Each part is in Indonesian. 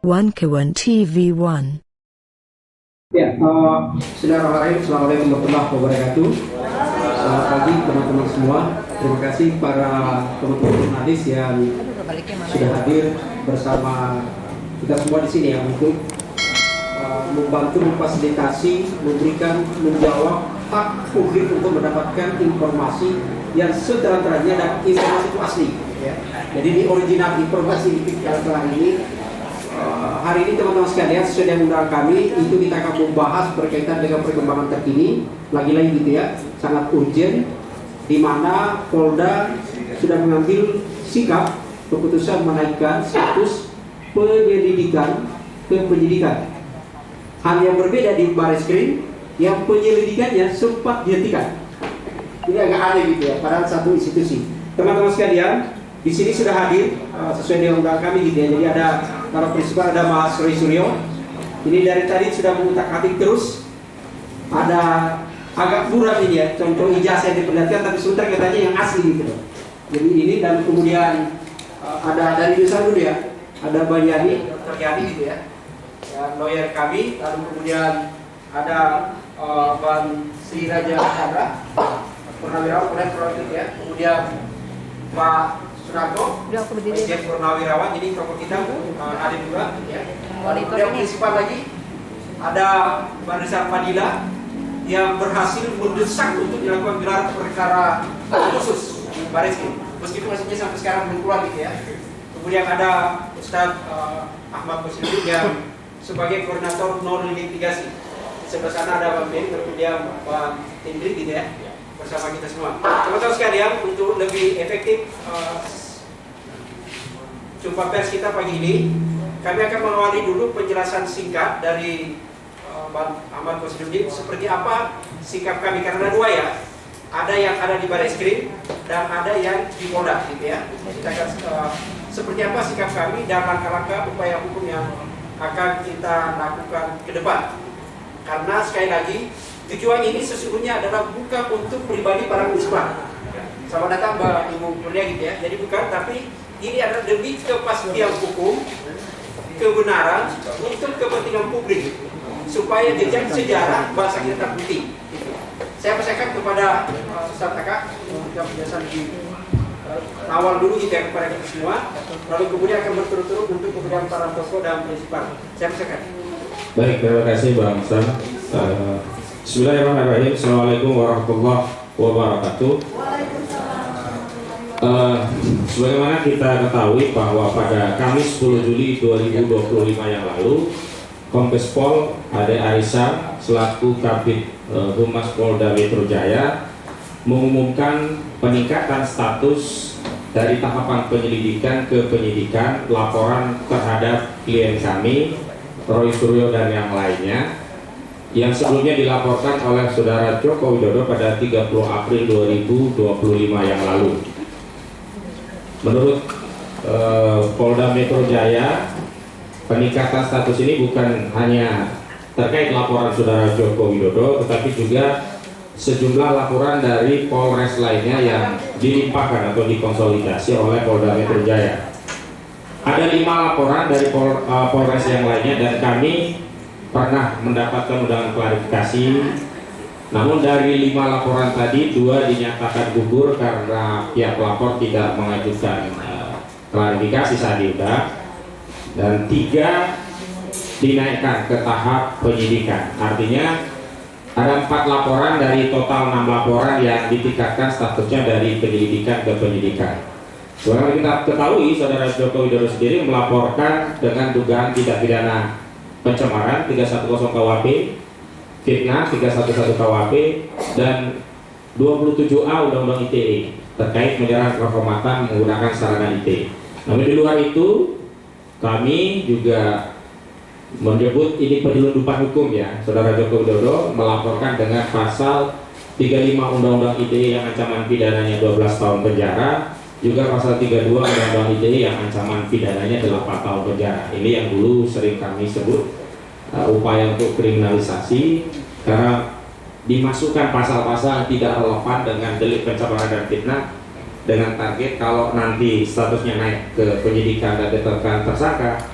Kawan TV1. Ya, Bismillahirrahmanirrahim. Assalamualaikum warahmatullahi wabarakatuh. Selamat pagi teman-teman semua. Terima kasih para teman-teman jurnalis yang sudah hadir bersama kita semua di sini ya untuk membantu memfasilitasi, menjawab hak publik untuk mendapatkan informasi yang seterang-terangnya dan informasi itu asli. Ya. Jadi di original informasi yang telah ini. Hari ini teman-teman sekalian sesuai dengan undangan kami itu kita akan membahas berkaitan dengan perkembangan terkini lagi-lagi gitu ya, sangat urgent di mana Polda sudah mengambil sikap keputusan menaikkan status penyelidikan ke penyidikan. Hal yang berbeda di Barreskrim yang penyelidikannya sempat dihentikan. Ini agak aneh gitu ya, padahal satu institusi. Teman-teman sekalian, di sini sudah hadir sesuai dengan undangan kami gitu ya. Jadi ada kalau prinsipal ada Mas Roy Suryo. Ini dari tadi sudah mengutak-atik terus. Ada agak kurang ini ya, contoh ijazah yang diperlihatkan tapi sebentar katanya yang asli gitu loh. Jadi ini dan kemudian ada dari Nusa dulu ya. Ada Bang Yani, Dr. Yani gitu ya. Lawyer kami, lalu kemudian ada Bang Sri Raja Chandra, Purnawirawan, kemudian ya. Kemudian Pak Sunarko, Presiden Purnawirawan, jadi tokoh kita ada juga ya. Kemudian prinsipal lagi ada Mbak Rizal Fadila yang berhasil mendesak untuk dilakukan gelar perkara khusus di Barreskrim, meskipun hasilnya sampai sekarang belum keluar gitu ya. Kemudian ada Ustadz Ahmad Muslimin yang sebagai koordinator non litigasi. Sebelah sana ada Bang Ben, kemudian Bang Hendrik gitu ya, bersama kita semua. Teman-teman sekalian, untuk lebih efektif jumpa pers kita pagi ini, kami akan mengawali dulu penjelasan singkat dari Bang Ahmad Muslimin seperti apa sikap kami, karena ada dua ya, ada yang ada di Barreskrim dan ada yang di Polda gitu ya. Kita akan seperti apa sikap kami dan langkah-langkah upaya hukum yang akan kita lakukan ke depan. Karena sekali lagi tujuan ini sesungguhnya adalah bukan untuk pribadi para prinsipal. Selamat datang Mbak Ibu Kurnia gitu ya. Jadi bukan, tapi ini adalah demi kepastian hukum, kebenaran untuk kepentingan publik, supaya jejak sejarah bahasa kita terbukti. Saya persilakan kepada Ustaz Taka untuk penjelasan di awal dulu gitu ya kepada kita semua, lalu kemudian akan berturut-turut untuk kemudian para tokoh dan prinsipal. Saya persilakan. Baik, terima kasih Bang Sam. Bismillahirrahmanirrahim. Assalamualaikum warahmatullahi wabarakatuh. Sebagaimana kita ketahui bahwa pada Kamis 10 Juli 2025 yang lalu, Kombes Pol Ade Arissa selaku Kabid Humas Polda Metro Jaya mengumumkan peningkatan status dari tahapan penyelidikan ke penyidikan laporan terhadap klien kami Roy Suryo dan yang lainnya yang sebelumnya dilaporkan oleh Saudara Joko Widodo pada 30 April 2025 yang lalu. Menurut Polda Metro Jaya, peningkatan status ini bukan hanya terkait laporan Saudara Joko Widodo, tetapi juga sejumlah laporan dari Polres lainnya yang dilimpahkan atau dikonsolidasi oleh Polda Metro Jaya. Ada 5 laporan dari Polres yang lainnya dan kami pernah mendapatkan undangan klarifikasi. Namun dari 5 laporan tadi, 2 dinyatakan gugur karena pihak pelapor tidak mengajukan klarifikasi saat diundang, dan 3 dinaikkan ke tahap penyidikan. Artinya ada 4 laporan dari total 6 laporan yang ditingkatkan statusnya dari penyelidikan ke penyidikan. Sebagaimana kita ketahui, Saudara Joko Widodo sendiri melaporkan dengan dugaan tindak pidana pencemaran 310 KUHP, fitnah 311 KUHP, dan 27A Undang-Undang ITE terkait menyerang kehormatan menggunakan sarana ITE. Namun di luar itu, kami juga menyebut ini penyelundupan hukum ya. Saudara Joko Widodo melaporkan dengan pasal 35 Undang-Undang ITE yang ancaman pidananya 12 tahun penjara, juga pasal 32 Undang-Undang ITE yang ancaman pidananya 8 tahun penjara. Ini yang dulu sering kami sebut upaya untuk kriminalisasi, karena dimasukkan pasal-pasal tidak relevan dengan delik pencemaran dan fitnah dengan target kalau nanti statusnya naik ke penyidikan dan ditetapkan tersangka,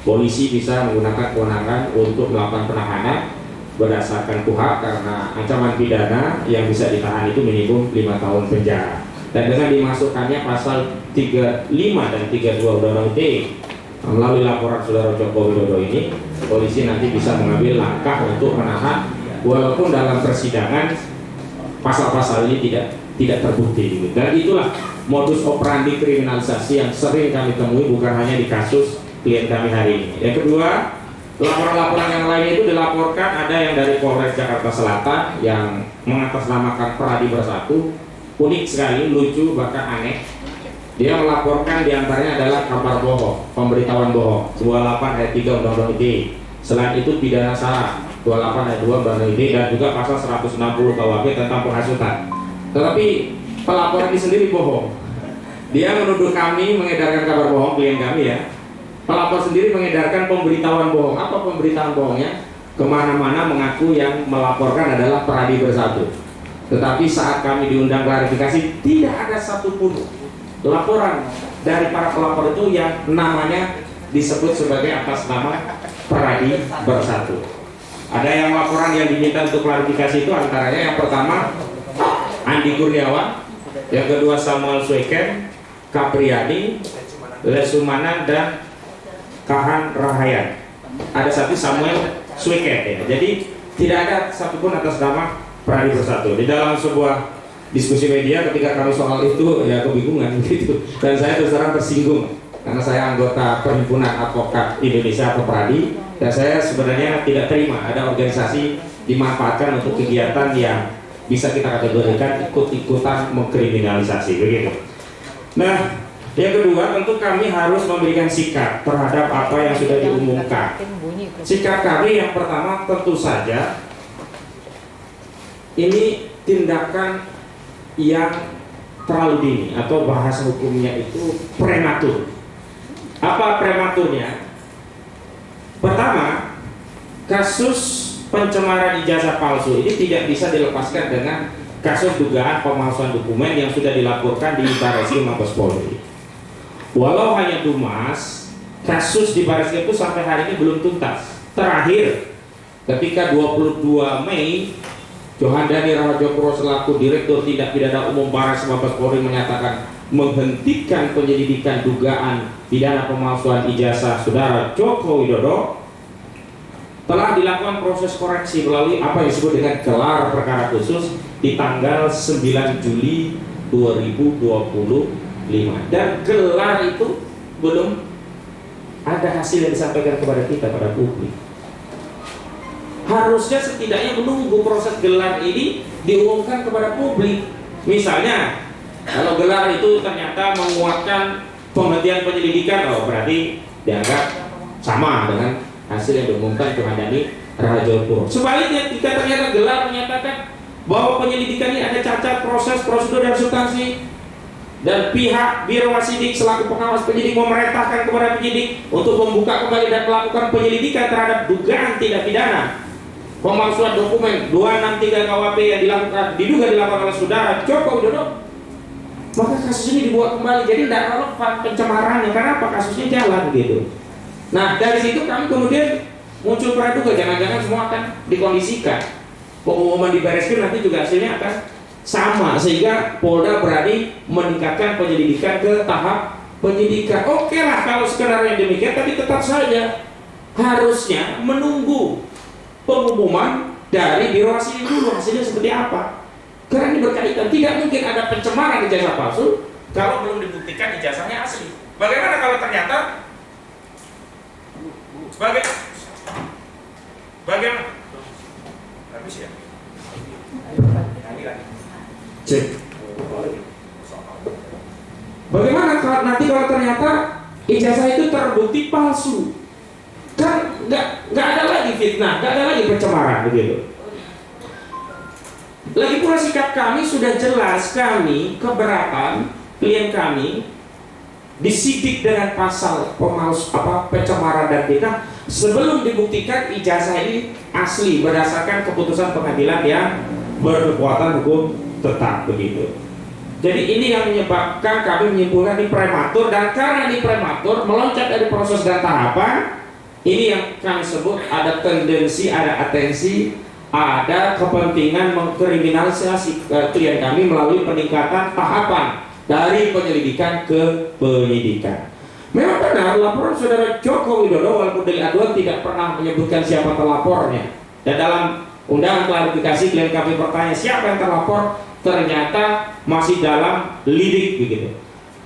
polisi bisa menggunakan kewenangan untuk melakukan penahanan berdasarkan KUHP karena ancaman pidana yang bisa ditahan itu minimum 5 tahun penjara. Dan dengan dimasukkannya pasal 35 dan 32 Undang-Undang ITE melalui laporan saudara Joko Widodo ini, polisi nanti bisa mengambil langkah untuk menahan walaupun dalam persidangan pasal-pasal ini tidak terbukti gitu. Dan itulah modus operandi kriminalisasi yang sering kami temui bukan hanya di kasus klien kami hari ini. Yang kedua, laporan-laporan yang lain itu dilaporkan ada yang dari Polres Jakarta Selatan yang mengatasnamakan Peradi Bersatu, unik sekali, lucu bahkan aneh. Dia melaporkan diantaranya adalah kabar bohong, pemberitahuan bohong, 28 ayat 3 Undang-Undang ITE. Selain itu pidana sara 28 ayat 2 Undang-Undang ITE dan juga pasal 160 KUHP tentang penghasutan. Tetapi pelapor ini sendiri bohong. Dia menuduh kami mengedarkan kabar bohong, klien kami ya. Pelapor sendiri mengedarkan pemberitahuan bohong. Apa pemberitahuan bohongnya? Kemana-mana mengaku yang melaporkan adalah Peradi Bersatu. Tetapi saat kami diundang klarifikasi, tidak ada satupun laporan dari para pelapor itu yang namanya disebut sebagai atas nama Peradi Bersatu. Ada yang laporan yang diminta untuk klarifikasi itu antaranya yang pertama Andi Kurniawan, yang kedua Samuel Sweken, Kapriani, Lesumana dan Kahan Rahayan. Ada satu Samuel Sweken ya. Jadi tidak ada satupun atas nama Peradi Bersatu. Di dalam sebuah diskusi media ketika kami soal itu ya kebingungan gitu. Dan saya terus terang tersinggung karena saya anggota Perhimpunan Advokat Indonesia atau Peradi dan saya sebenarnya tidak terima ada organisasi dimanfaatkan untuk kegiatan yang bisa kita kategorikan ikut-ikutan mengkriminalisasi begitu. Nah, yang kedua tentu kami harus memberikan sikap terhadap apa yang sudah diumumkan. Sikap kami yang pertama tentu saja ini tindakan yang terlalu dini atau bahasa hukumnya itu prematur. Apa prematurnya? Pertama, kasus pencemaran ijazah palsu ini tidak bisa dilepaskan dengan kasus dugaan pemalsuan dokumen yang sudah dilaporkan di Barreskrim Mabes Polri. Walau hanya Dumas, kasus di Barreskrim itu sampai hari ini belum tuntas. Terakhir, ketika 22 Mei Johandani Rahajokro selaku Direktur Tindak Pidana Umum Barreskrim Mabes Polri menyatakan menghentikan penyelidikan dugaan pidana pemalsuan ijazah saudara Joko Widodo. Telah dilakukan proses koreksi melalui apa yang disebut dengan gelar perkara khusus di tanggal 9 Juli 2025 dan gelar itu belum ada hasil yang disampaikan kepada kita, pada publik. Harusnya setidaknya menunggu proses gelar ini diumumkan kepada publik. Misalnya kalau gelar itu ternyata menguatkan penghentian penyelidikan, oh berarti dianggap sama dengan hasil yang diumumkan Johandani Rahajokro. Sebaliknya jika ternyata gelar menyatakan bahwa penyelidikan ini ada cacat proses, prosedur dan substansi dan pihak Biro Wasidik selaku pengawas penyidik memerintahkan kepada penyidik untuk membuka kembali dan melakukan penyelidikan terhadap dugaan tindak pidana pemalsuan dokumen 263 KUHP yang diduga dilakukan oleh saudara Joko Widodo, maka kasus ini dibuat kembali. Jadi tidak relevan pencemarannya karena apa? Kasusnya jalan gitu. Nah dari situ kami kemudian muncul praduga jangan-jangan semua akan dikondisikan. Pengumuman di Barreskrim nanti juga hasilnya akan sama sehingga Polda berani meningkatkan penyelidikan ke tahap penyidikan. Oke lah kalau skenario yang demikian, tapi tetap saja harusnya menunggu pengumuman dari Biro Wasidik dulu hasilnya seperti apa. Karena ini berkaitan, tidak mungkin ada pencemaran ijazah palsu kalau belum dibuktikan ijazahnya asli. Bagaimana kalau ternyata bagaimana? Habis ya? Cek. Bagaimana kalau nanti kalau ternyata ijazah itu terbukti palsu? Kan nggak ada lagi fitnah, nggak ada lagi pencemaran begitu. Lagi pula sikap kami sudah jelas, kami keberatan klien kami disidik dengan pasal pencemaran dan fitnah sebelum dibuktikan ijazah ini asli berdasarkan keputusan pengadilan yang berkekuatan hukum tetap begitu. Jadi ini yang menyebabkan kami menyimpulkan ini prematur, dan karena ini prematur meloncat dari proses dan tahapan, Ini yang kami sebut ada tendensi, ada atensi, ada kepentingan mengkriminalisasi klien kami melalui peningkatan tahapan dari penyelidikan ke penyidikan. Memang benar laporan saudara Joko Widodo walaupun delik aduan tidak pernah menyebutkan siapa terlapornya. Dan dalam undangan klarifikasi klien kami bertanya siapa yang terlapor, ternyata masih dalam lidik begitu.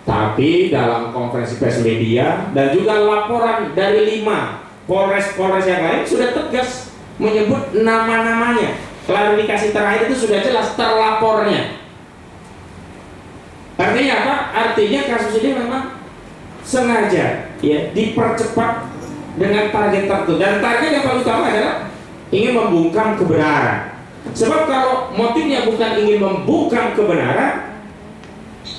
Tapi dalam konferensi pers media dan juga laporan dari 5 Polres yang lain sudah tegas menyebut nama-namanya. Klarifikasi terakhir itu sudah jelas terlapornya. Artinya apa? Artinya kasus ini memang sengaja ya dipercepat dengan target tertentu, dan target yang paling utama adalah ingin membungkam kebenaran. Sebab kalau motifnya bukan ingin membungkam kebenaran,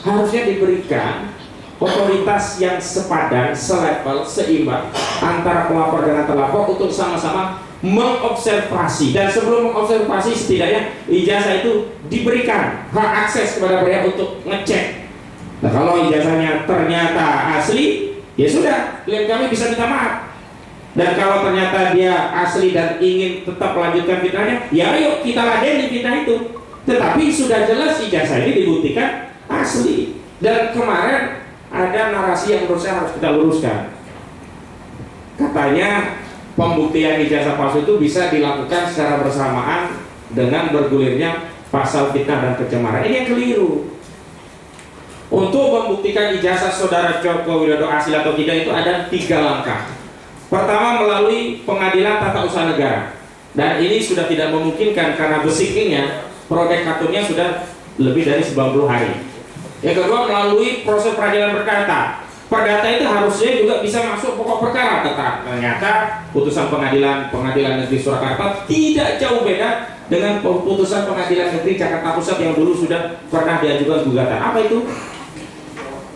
harusnya diberikan otoritas yang sepadan, selevel, seimbang antara pelapor dengan terlapor untuk sama-sama mengobservasi. Dan sebelum mengobservasi setidaknya ijazah itu diberikan hak akses kepada mereka untuk ngecek. Nah kalau ijazahnya ternyata asli, ya sudah, klien kami bisa minta maaf. Dan kalau ternyata dia asli dan ingin tetap melanjutkan fitnahnya, ya ayo kita ladeni fitnah itu. Tetapi sudah jelas ijazah ini dibuktikan asli. Dan kemarin ada narasi yang menurut saya harus kita luruskan. Katanya pembuktian ijazah palsu itu bisa dilakukan secara bersamaan dengan bergulirnya pasal fitnah dan pencemaran. Ini yang keliru. Untuk membuktikan ijazah saudara Joko Widodo asli atau tidak itu ada 3 langkah. Pertama melalui pengadilan tata usaha negara, dan ini sudah tidak memungkinkan karena basicnya proyek kartunya sudah lebih dari 90 hari. Yang kedua melalui proses peradilan perdata. Perdata itu harusnya juga bisa masuk pokok perkara, ternyata putusan pengadilan negeri Surakarta tidak jauh beda dengan putusan pengadilan negeri Jakarta Pusat yang dulu sudah pernah diajukan gugatan. Apa itu?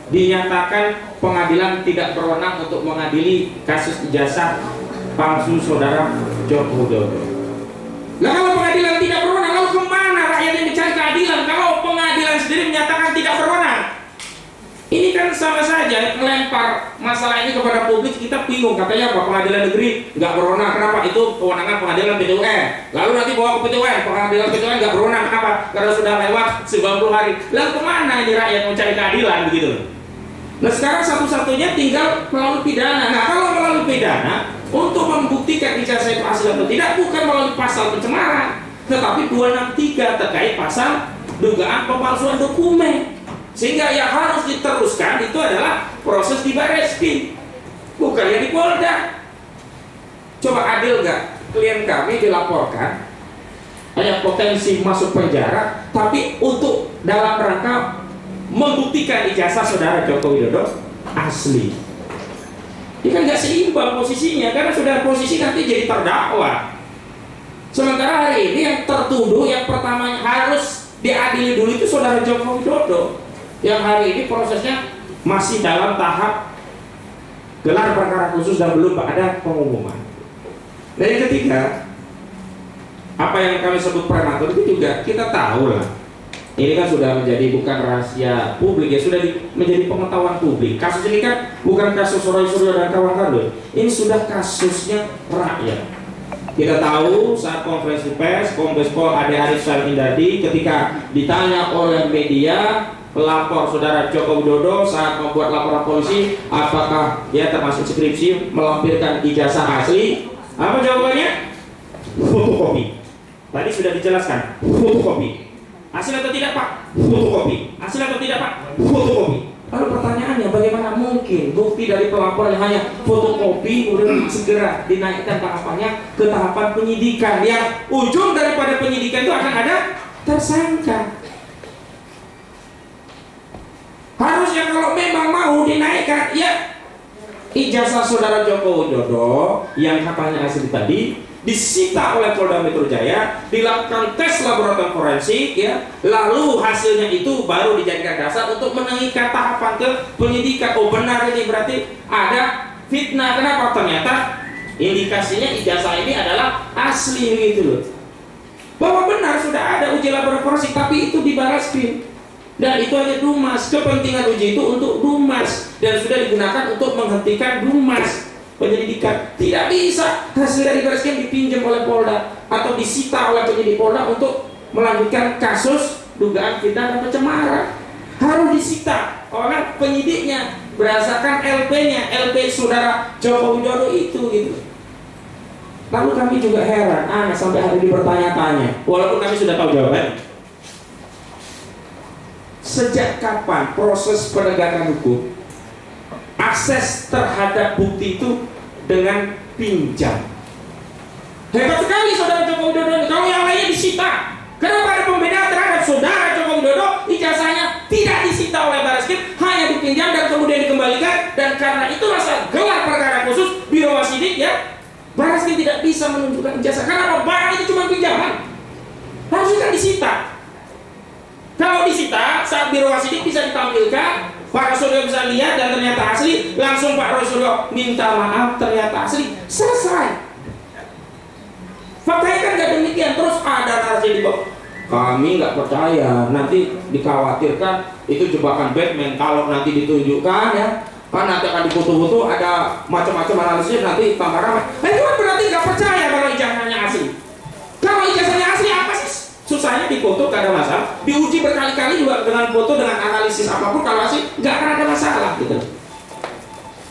Dinyatakan pengadilan tidak berwenang untuk mengadili kasus ijazah palsu saudara Joko Widodo. Nah kalau pengadilan tidak berwenang, lalu kemana rakyat yang mencari keadilan kalau pengadilan sendiri menyatakan tidak berwenang? Ini kan sama saja melempar masalah ini kepada publik. Kita bingung, katanya apa? Pengadilan negeri nggak berwenang. Kenapa? Itu kewenangan pengadilan PT UN. Lalu nanti bawa ke PT UN, pengadilan PT UN nggak berwenang. Kenapa? Karena sudah lewat 90 hari. Lalu kemana ini rakyat mencari keadilan begitu? Nah sekarang satu-satunya tinggal melalui pidana. Nah kalau melalui pidana, untuk membuktikan ijazah itu asli atau tidak bukan melalui pasal pencemaran, tetapi 263 terkait pasal dugaan pemalsuan dokumen. Sehingga yang harus diteruskan itu adalah proses di Barreskrim, bukan yang di Polda. Coba adil nggak? Klien kami dilaporkan ada potensi masuk penjara, tapi untuk dalam rangka membuktikan ijazah saudara Joko Widodo asli. Ini kan nggak seimbang posisinya, karena sudah posisi nanti jadi terdakwa. Sementara hari ini yang tertuduh yang pertama harus diadili dulu itu saudara Joko Widodo, yang hari ini prosesnya masih dalam tahap gelar perkara khusus dan belum ada pengumuman. Dan yang ketiga, apa yang kami sebut prematur itu juga kita tahu lah. Ini kan sudah menjadi bukan rahasia publik ya, sudah menjadi pengetahuan publik. Kasus ini kan bukan kasus Roy Suryo dan kawan-kawan, ini sudah kasusnya rakyat. Kita tahu saat konferensi pers, Kombes Pol Ade Arif Salmindadi ketika ditanya oleh media pelapor saudara Joko Widodo saat membuat laporan polisi, apakah dia termasuk skripsi melampirkan ijazah asli? Apa jawabannya? Fotokopi. Tadi sudah dijelaskan, fotokopi. Asli atau tidak Pak? Fotokopi. Asli atau tidak Pak? Fotokopi. Lalu pertanyaannya, bagaimana mungkin bukti dari pelapor yang hanya fotokopi kemudian segera dinaikkan tahapannya ke tahapan penyidikan, yang ujung daripada penyidikan itu akan ada tersangka. Harusnya kalau memang mau dinaikkan, ya ijazah saudara Joko Widodo yang katanya asli tadi disita oleh Polda Metro Jaya, dilakukan tes laboratorium forensik ya, lalu hasilnya itu baru dijadikan dasar untuk menaikkan tahapan ke penyidikan. Oh benar, ini berarti ada fitnah. Kenapa? Ternyata indikasinya ijazah ini adalah asli gitu loh. Bahwa benar sudah ada uji laboratorium forensik, tapi itu di Barreskrim. Dan itu hanya Dumas, kepentingan uji itu untuk Dumas dan sudah digunakan untuk menghentikan Dumas. penyelidikan. Tidak bisa hasil dari Bareskrim dipinjam oleh Polda atau disita oleh penyidik Polda untuk melanjutkan kasus dugaan fitnah dan pencemaran. Harus disita oleh penyidiknya berdasarkan LP-nya, LP saudara Joko Widodo itu gitu. Lalu kami juga heran, sampai hari ini bertanya-tanya, walaupun kami sudah tahu jawabannya. Sejak kapan proses penegakan hukum akses terhadap bukti itu dengan pinjam? Hebat sekali saudara Joko Widodo. Kalau yang lainnya disita, kenapa ada pembedaan terhadap saudara Joko Widodo? Ijazahnya tidak disita oleh Bareskrim, hanya dipinjam dan kemudian dikembalikan. Dan karena itu rasa gelar perkara khusus Biro Wasidik ya, Bareskrim tidak bisa menunjukkan ijazah. Karena barang itu cuma pinjaman, harusnya kan disita. Kalau disita, saat Biro Wasidik bisa ditampilkan, Pak Rasulullah bisa lihat dan ternyata asli, langsung Pak Rasulullah minta maaf, ternyata asli, selesai. Faktanya kan nggak demikian. Terus ada narasi di bawah, kami nggak percaya, nanti dikhawatirkan itu jebakan Batman kalau nanti ditunjukkan ya, kan nanti akan difoto-foto, ada macam-macam analisis, nanti tambah ramai. Nah itu kan berarti nggak percaya kalau ijazahnya asli. Kalau ijazahnya asli apa sih susahnya difoto? Gak ada masalah, diuji berkali-kali juga dengan foto, dengan analisis apapun, kalau asli nggak akan ada masalah gitu.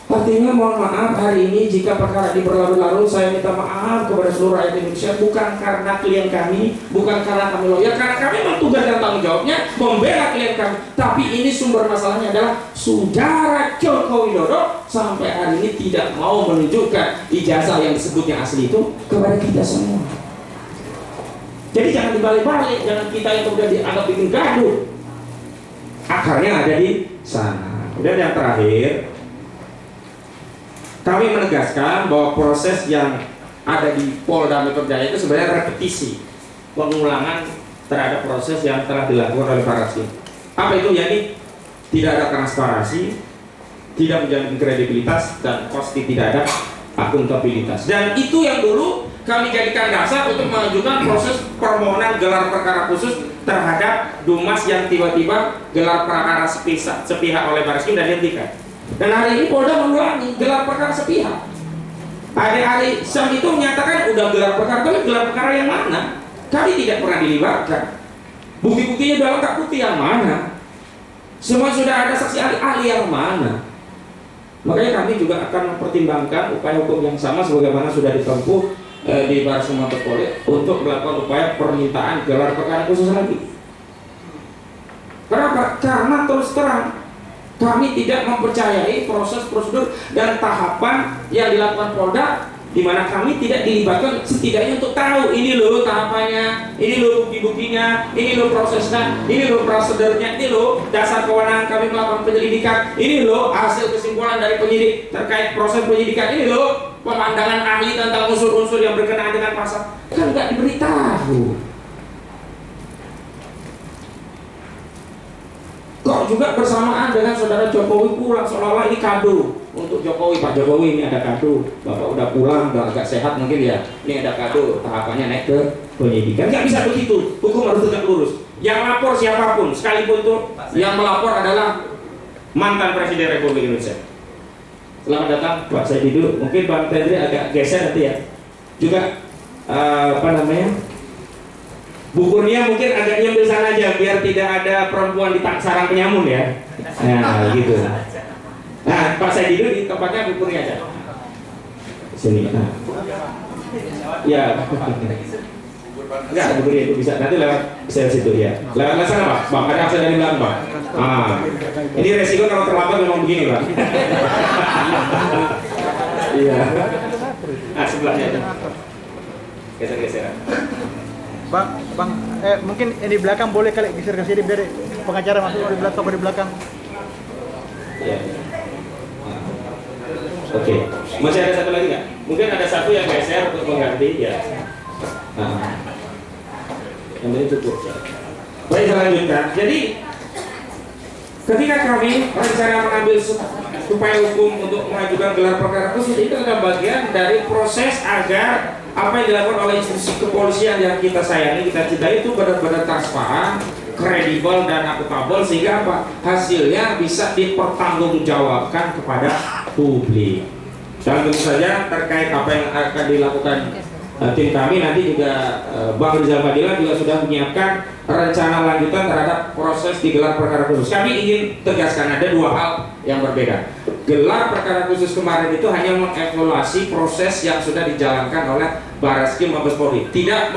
Artinya mohon maaf hari ini jika perkara ini berlarut-larut, saya minta maaf kepada seluruh rakyat Indonesia, bukan karena klien kami, bukan karena kami lawyer, karena kami memang tugas dan tanggung jawabnya membela klien kami, tapi ini sumber masalahnya adalah saudara Joko Widodo sampai hari ini tidak mau menunjukkan ijazah yang disebutnya asli itu kepada kita semua. Jadi jangan dibalik-balik, jangan kita yang kemudian dianggap bikin gaduh. Akarnya ada di sana. Kemudian yang terakhir, kami menegaskan bahwa proses yang ada di Polda Metro Jaya itu sebenarnya repetisi, pengulangan terhadap proses yang telah dilakukan oleh Bareskrim. Apa itu? Yani tidak ada transparansi, tidak menjamin kredibilitas, dan pasti tidak ada akuntabilitas. Dan itu yang dulu kami jadikan dasar untuk mengajukan proses permohonan gelar perkara khusus terhadap Dumas yang tiba-tiba gelar perkara sepihak oleh Bareskrim dan dihentikan. Dan hari ini Polda mengulangi gelar perkara sepihak. Hari-hari Sam itu menyatakan udah gelar perkara, tapi gelar perkara yang mana? Kami tidak pernah dilibatkan. Bukti-buktinya dalam lengkap, bukti yang mana? Semua sudah ada saksi ahli yang mana? Makanya kami juga akan mempertimbangkan upaya hukum yang sama sebagaimana sudah ditempuh di Bareskrim Mabes Polri untuk melakukan upaya permintaan gelar perkara khusus lagi. Kenapa? Karena terus terang kami tidak mempercayai proses prosedur dan tahapan yang dilakukan Polda, di mana kami tidak dilibatkan setidaknya untuk tahu ini loh tahapannya, ini loh bukti-buktinya, ini loh prosesnya, ini loh prosedurnya, ini loh dasar kewenangan kami melakukan penyelidikan, ini loh hasil kesimpulan dari penyidik terkait proses penyidikan, ini loh pemandangan ahli tentang unsur-unsur yang berkenaan dengan pasal. Kan nggak diberitahu. Kok juga bersamaan dengan saudara Jokowi pulang, seolah-olah ini kado untuk Jokowi. Pak Jokowi, ini ada kado, Bapak udah pulang, udah agak sehat mungkin ya, ini ada kado, tahapannya naik ke penyidikan. Nggak bisa begitu, hukum harus tegak lurus. Yang lapor siapapun, sekalipun itu yang melapor adalah mantan Presiden Republik Indonesia. Selamat datang Pak Saidi dulu, mungkin Bang Tendri agak geser nanti ya. Juga bukurnya mungkin agak diambil sana aja biar tidak ada perempuan di sarang penyamun ya. Nah gitu. Nah Pak Saidi dulu di tempatnya bukurnya aja. Sini. Nah. Ya. Enggak, bukurnya itu bisa nanti lewat sel situ ya. Lewat sana Pak. Bang ada akses dari belakang Pak. Ini resiko kalau terlambat memang begini Pak. Iya. Nah sebelahnya aja. Geser-geser. Bang, mungkin di belakang boleh kali geser ke sini biar pengacara masuk di belakang. Ya. Oke. Masih ada satu lagi nggak? Mungkin ada satu yang geser untuk mengganti ya. Yang ini cukup. Baik, saya lanjutkan. Jadi ketika kami rencana mengambil upaya hukum untuk mengajukan gelar perkara khusus, itu adalah bagian dari proses agar apa yang dilakukan oleh institusi kepolisian yang kita sayangi, kita cintai itu benar-benar transparan, kredibel dan akuntabel, sehingga apa? Hasilnya bisa dipertanggungjawabkan kepada publik. Dan tentu saja terkait apa yang akan dilakukan tim kami nanti juga Bang Rizal Fadila juga sudah menyiapkan rencana lanjutan terhadap proses digelar perkara khusus. Kami ingin tegaskan ada dua hal yang berbeda. Gelar perkara khusus kemarin itu hanya mengevaluasi proses yang sudah dijalankan oleh Barreskrim Mabes Polri, tidak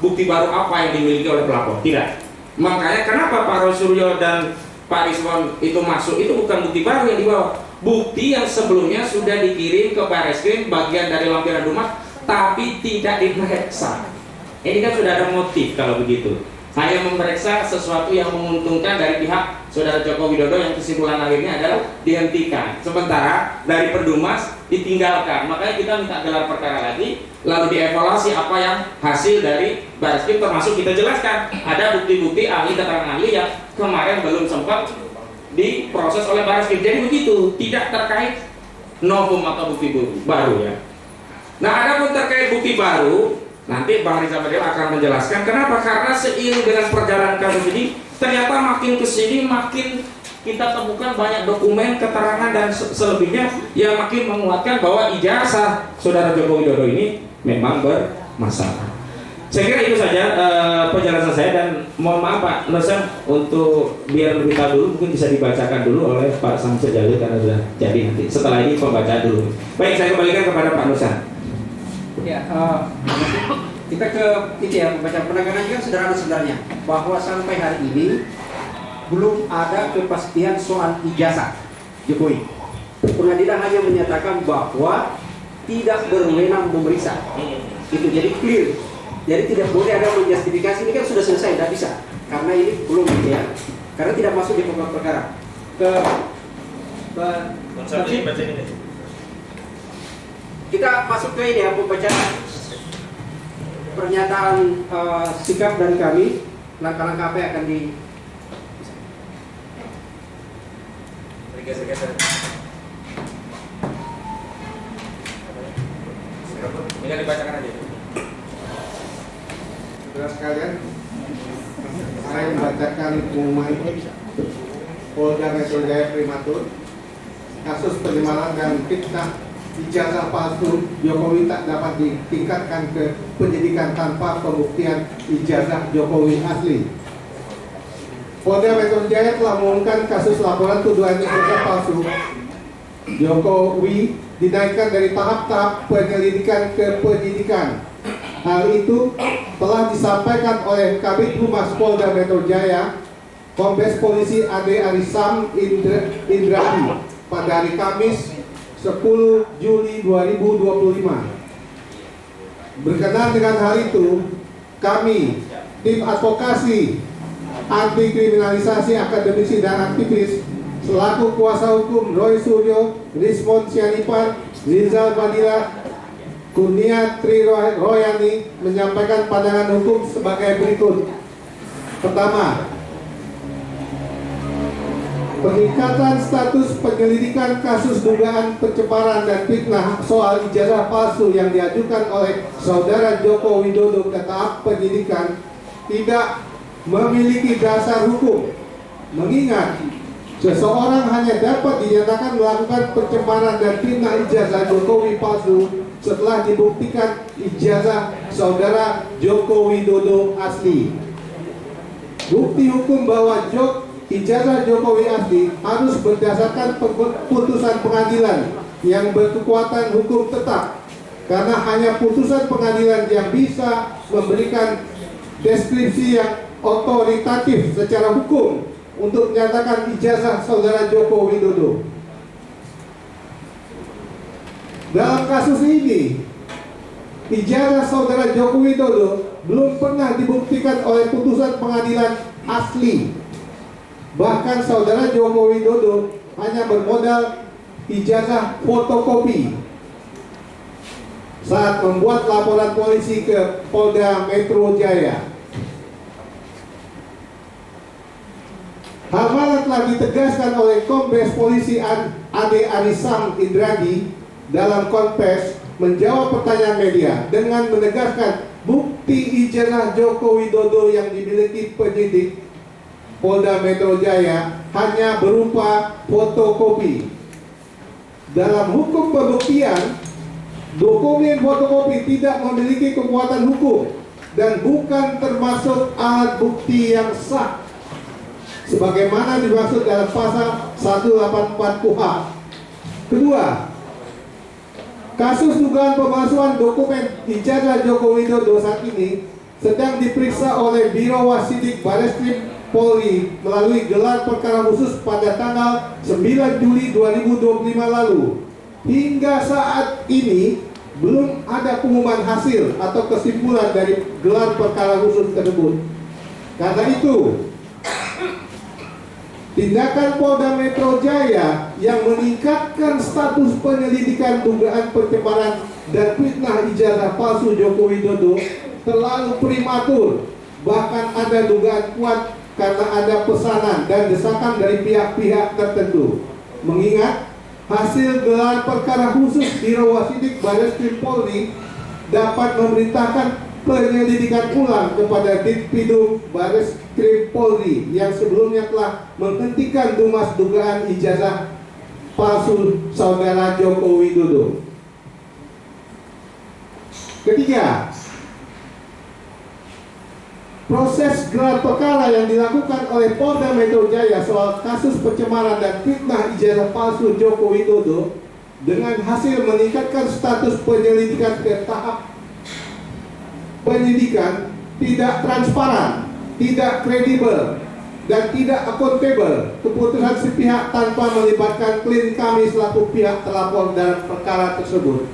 bukti baru apa yang dimiliki oleh pelapor, tidak. Makanya kenapa Pak Roy Suryo dan Pak Rizwan itu masuk, itu bukan bukti baru yang dibawa, bukti yang sebelumnya sudah dikirim ke Barreskrim bagian dari lampiran Dumas tapi tidak diperiksa. Ini kan sudah ada motif kalau begitu, hanya memeriksa sesuatu yang menguntungkan dari pihak Saudara Joko Widodo yang kesimpulan akhirnya adalah dihentikan, sementara dari Perdumas ditinggalkan. Makanya kita minta gelar perkara lagi, lalu dievaluasi apa yang hasil dari Barreskrim, termasuk kita jelaskan ada bukti-bukti ahli keterangan ahli yang kemarin belum sempat diproses oleh Barreskrim. Jadi begitu, tidak terkait novum atau bukti baru ya. Nah, ada pun terkait bukti baru, nanti Bang Rizal Fadila akan menjelaskan kenapa. Karena seiring dengan perjalanan kasus ini, ternyata makin kesini makin kita temukan banyak dokumen, keterangan dan selebihnya yang makin menguatkan bahwa ijazah Saudara Joko Widodo ini memang bermasalah. Saya kira itu saja penjelasan saya, dan mohon maaf Pak Nusan, untuk biar lebih tahu dulu mungkin bisa dibacakan dulu oleh Pak Samsul Jalil karena sudah jadi nanti. Setelah ini pembacaan dulu. Baik, saya kembalikan kepada Pak Nusan. Ya, kita ke itu ya, pembacaan penanganannya kan sederhana sebenarnya, bahwa sampai hari ini belum ada kepastian soal ijazah Jokowi. Pengadilan hanya menyatakan bahwa tidak berwenang memeriksa. Itu jadi clear. Jadi tidak boleh ada menjustifikasi, ini kan sudah selesai, tidak bisa. Karena ini belum ya. Karena tidak masuk di pokok perkara. Kita masuk ke ini ya, pembacaan pernyataan sikap dari kami, langkah-langkah apa yang akan di Ini dibacakan aja. Saudara sekalian, saya membacakan pengumuman Polda Metro Jaya Primatur kasus penyemaran dan fitnah ijazah palsu Jokowi tak dapat ditingkatkan ke penyidikan tanpa pembuktian ijazah Jokowi asli. Polda Metro Jaya telah mengumumkan kasus laporan tuduhan ijazah palsu Jokowi dinaikkan dari tahap-tahap penyelidikan ke penyidikan. Hal itu telah disampaikan oleh Kabid Humas Polda Metro Jaya, Kombes Polisi Ade Arisam Indradi pada hari Kamis 10 Juli 2025. Berkenaan dengan hal itu, kami, tim advokasi anti kriminalisasi akademisi dan aktivis selaku kuasa hukum Roy Suryo, Rismond Sianipan, Rizal Fadila, Kurnia Tri Royani menyampaikan pandangan hukum sebagai berikut. Pertama, peningkatan status penyelidikan kasus dugaan pencemaran dan fitnah soal ijazah palsu yang diajukan oleh Saudara Joko Widodo ke tahap penyidikan tidak memiliki dasar hukum, mengingat seseorang hanya dapat dinyatakan melakukan pencemaran dan fitnah ijazah Jokowi palsu setelah dibuktikan ijazah Saudara Joko Widodo asli. Bukti hukum bahwa ijazah Jokowi asli harus berdasarkan putusan pengadilan yang berkekuatan hukum tetap, karena hanya putusan pengadilan yang bisa memberikan deskripsi yang otoritatif secara hukum untuk menyatakan ijazah Saudara Joko Widodo. Dalam kasus ini, ijazah Saudara Joko Widodo belum pernah dibuktikan oleh putusan pengadilan asli. Bahkan Saudara Joko Widodo hanya bermodal ijazah fotokopi saat membuat laporan polisi ke Polda Metro Jaya. Hal mana telah ditegaskan oleh Kombes Polisi Ade Arisam Indradi dalam konfes menjawab pertanyaan media dengan menegaskan bukti ijazah Joko Widodo yang dimiliki penyidik Polda Metro Jaya hanya berupa fotokopi. Dalam hukum pembuktian, dokumen fotokopi tidak memiliki kekuatan hukum dan bukan termasuk alat bukti yang sah sebagaimana dimaksud dalam pasal 184 KUHP. Kedua, kasus dugaan pemalsuan dokumen ijazah Joko Widodo saat ini sedang diperiksa oleh Biro Wasidik Bareskrim Polri melalui gelar perkara khusus pada tanggal 9 Juli 2025 lalu. Hingga saat ini belum ada pengumuman hasil atau kesimpulan dari gelar perkara khusus tersebut. Karena itu, tindakan Polda Metro Jaya yang meningkatkan status penyelidikan dugaan pencemaran dan fitnah ijazah palsu Joko Widodo terlalu prematur. Bahkan ada dugaan kuat karena ada pesanan dan desakan dari pihak-pihak tertentu. Mengingat hasil gelar perkara khusus Biro Wasidik Bareskrim Polri dapat memerintahkan penyelidikan ulang kepada Ditpidum Bareskrim Polri yang sebelumnya telah menghentikan dumas dugaan ijazah palsu saudara Joko Widodo. Ketiga, proses gelar perkara yang dilakukan oleh Polda Metro Jaya soal kasus pencemaran dan fitnah ijazah palsu Joko Widodo dengan hasil meningkatkan status penyelidikan ke tahap penyidikan tidak transparan, tidak kredibel, dan tidak akuntabel. Keputusan sepihak tanpa melibatkan klien kami selaku pihak terlapor dalam perkara tersebut.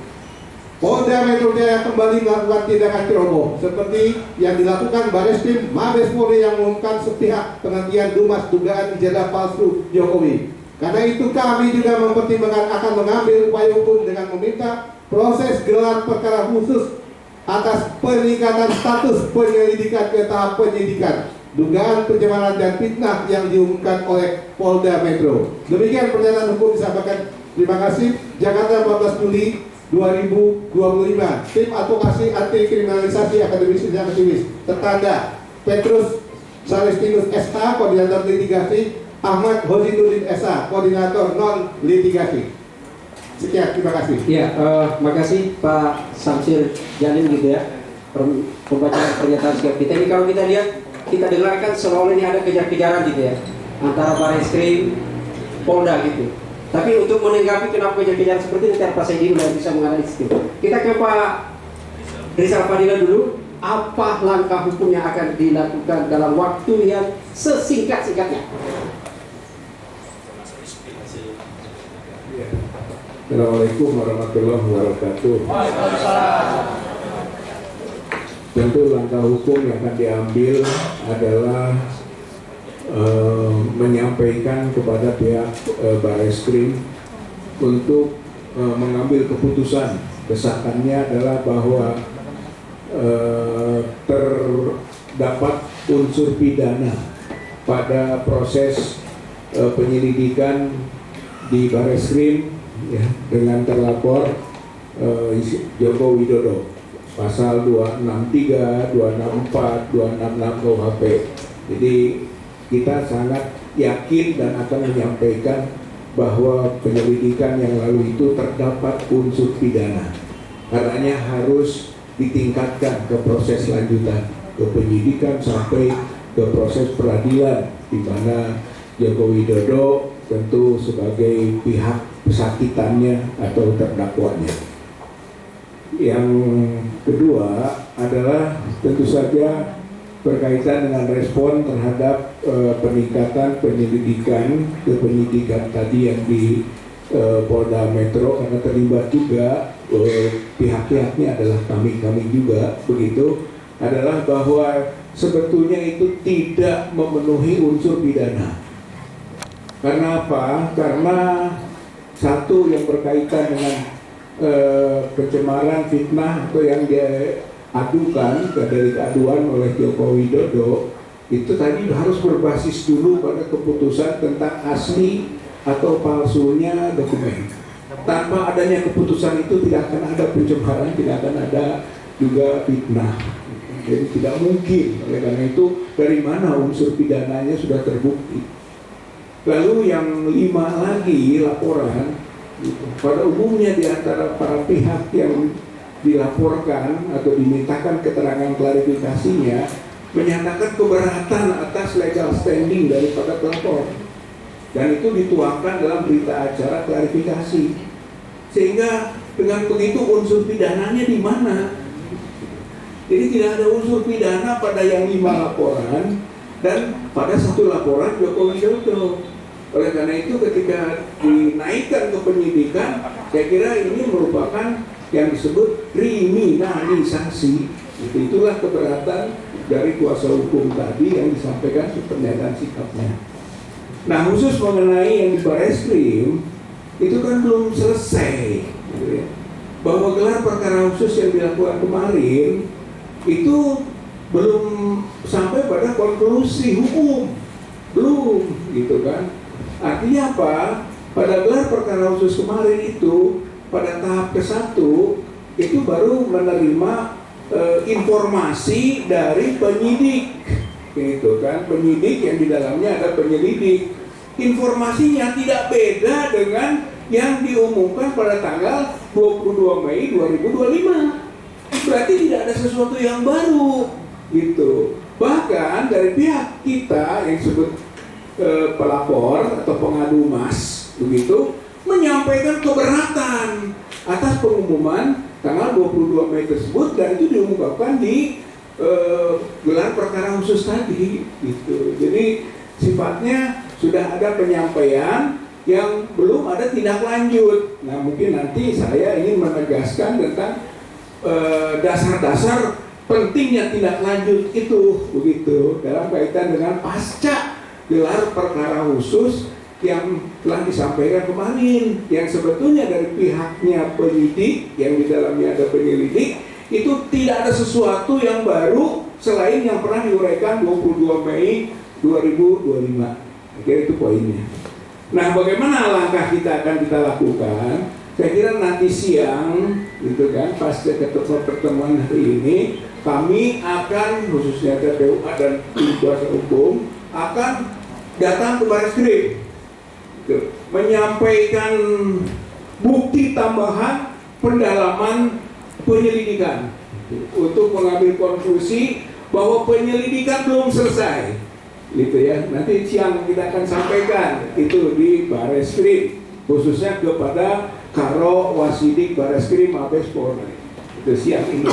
Polda Metro Jaya kembali melakukan tindakan ceroboh seperti yang dilakukan Bareskrim Mabes Polri yang mengumumkan sepihak penghentian dumas dugaan ijazah palsu Jokowi. Karena itu kami juga mempertimbangkan akan mengambil upaya hukum dengan meminta proses gelar perkara khusus atas peningkatan status penyelidikan ke tahap penyidikan dugaan pencemaran dan fitnah yang diumumkan oleh Polda Metro. Demikian pernyataan hukum disampaikan. Terima kasih. Jakarta 14 Juli 2025. Tim Advokasi Anti Kriminalisasi Akademisi dan Aktivis. Tertanda Petrus Salestinus SH, Koordinator Litigasi, Ahmad Hozinuddin SH, Koordinator Non Litigasi. Sekian, terima kasih. Ya, makasih Pak Samsir Janin gitu ya. Pembacaan pernyataan sikap kita ini kalau kita lihat, kita dengarkan seolah ini ada kejar-kejaran gitu ya antara Bareskrim, Polda gitu. Tapi untuk menanggapi kenapa kejar-kejaran seperti ini, Pak Saidi sudah bisa menganalisis. Kita ke Pak Rizal Fadila dulu. Apa langkah hukum yang akan dilakukan dalam waktu yang sesingkat-singkatnya? Assalamualaikum warahmatullahi wabarakatuh. Tentu langkah hukum yang akan diambil adalah menyampaikan kepada pihak Bareskrim untuk mengambil keputusan. Desakannya adalah bahwa terdapat unsur pidana pada proses penyelidikan di Bareskrim ya, dengan terlapor Joko Widodo pasal 263, 264, 266 KUHP. Jadi kita sangat yakin dan akan menyampaikan bahwa penyelidikan yang lalu itu terdapat unsur pidana. Karenanya harus ditingkatkan ke proses lanjutan, ke penyidikan sampai ke proses peradilan, di mana Joko Widodo tentu sebagai pihak pesakitannya atau terdakwanya. Yang kedua adalah tentu saja berkaitan dengan respon terhadap peningkatan penyelidikan ke penyidikan tadi yang di Polda Metro, karena terlibat juga pihak-pihaknya adalah kami juga begitu, adalah bahwa sebetulnya itu tidak memenuhi unsur pidana. Karena apa? Karena satu yang berkaitan dengan pencemaran, fitnah atau yang dia adukan dari keaduan oleh Joko Widodo itu tadi harus berbasis dulu pada keputusan tentang asli atau palsunya dokumen. Tanpa adanya keputusan itu tidak akan ada pencemaran, tidak akan ada juga fitnah. Jadi tidak mungkin. Oleh karena itu dari mana unsur pidananya sudah terbukti. Lalu yang 5 lagi laporan Gitu. Pada umumnya di antara para pihak yang dilaporkan atau dimintakan keterangan klarifikasinya menyatakan keberatan atas legal standing daripada pelapor, dan itu dituangkan dalam berita acara klarifikasi. Sehingga dengan begitu unsur pidananya di mana? Jadi tidak ada unsur pidana pada yang 5 laporan dan pada 1 laporan Joko Widodo. Oleh karena itu ketika dinaikkan ke penyidikan, saya kira ini merupakan yang disebut kriminalisasi. Itulah keberatan dari kuasa hukum tadi yang disampaikan di pernyataan sikapnya. Nah, khusus mengenai yang di Bareskrim itu kan belum selesai, gitu ya. Bahwa gelar perkara khusus yang dilakukan kemarin itu belum sampai pada konklusi hukum, belum, gitu kan. Artinya apa? Pada gelar perkara khusus kemarin itu pada tahap ke-1 itu baru menerima informasi dari penyidik, gitu kan. Penyidik yang di dalamnya ada penyelidik. Informasinya tidak beda dengan yang diumumkan pada tanggal 22 Mei 2025. Berarti tidak ada sesuatu yang baru, gitu. Bahkan dari pihak kita yang disebut pelapor atau pengadu mas, begitu, menyampaikan keberatan atas pengumuman tanggal 22 Mei tersebut, dan itu diungkapkan di gelar perkara khusus tadi, gitu. Jadi sifatnya sudah ada penyampaian yang belum ada tindak lanjut. Nah, mungkin nanti saya ingin menegaskan tentang dasar-dasar pentingnya tindak lanjut itu, begitu, dalam kaitan dengan pasca gelar perkara khusus yang telah disampaikan kemarin, yang sebetulnya dari pihaknya penyidik yang di dalamnya ada penyelidik, itu tidak ada sesuatu yang baru selain yang pernah diuraikan 22 Mei 2025. Kira itu poinnya. Nah, bagaimana langkah kita akan kita lakukan? Saya kira nanti siang, gitu kan, pasca pertemuan hari ini, kami akan, khususnya TPUA dan tim kuasa hukum, akan datang ke Bareskrim, gitu, menyampaikan bukti tambahan pendalaman penyelidikan, gitu, untuk mengambil konklusi bahwa penyelidikan belum selesai, gitu ya. Nanti siang kita akan sampaikan itu di Bareskrim, khususnya kepada Karo Wasidik Bareskrim Mabes Polri, itu siang ini.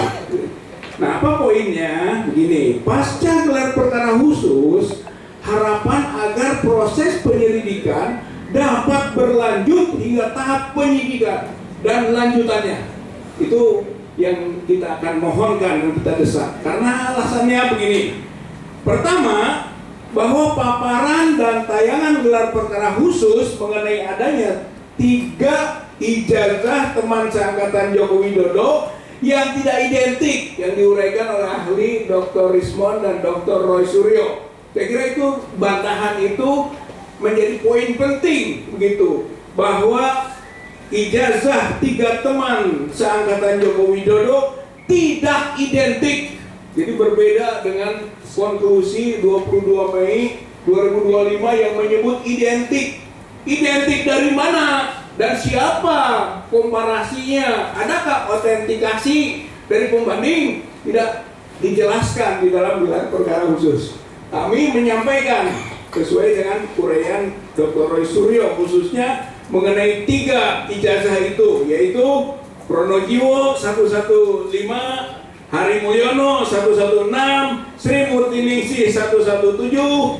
Nah, apa poinnya? Begini, pasca gelar perkara khusus, harapan agar proses penyelidikan dapat berlanjut hingga tahap penyidikan dan lanjutannya. Itu yang kita akan mohonkan dan kita desak. Karena alasannya begini. Pertama, bahwa paparan dan tayangan gelar perkara khusus mengenai adanya 3 ijazah teman seangkatan Joko Widodo yang tidak identik yang diuraikan oleh ahli Dr. Rismon dan Dr. Roy Suryo. Saya kira itu bantahan itu menjadi poin penting, begitu, bahwa ijazah 3 teman seangkatan Joko Widodo tidak identik. Jadi berbeda dengan konklusi 22 Mei 2025 yang menyebut identik. Identik dari mana? Dan siapa komparasinya? Adakah autentikasi dari pembanding? Tidak dijelaskan di dalam gelar perkara khusus. Kami menyampaikan sesuai dengan uraian Dr. Roy Suryo, khususnya mengenai 3 ijazah itu, yaitu Pronojiwo 115, Hari Mulyono 116, Sri Murtiningsih 117,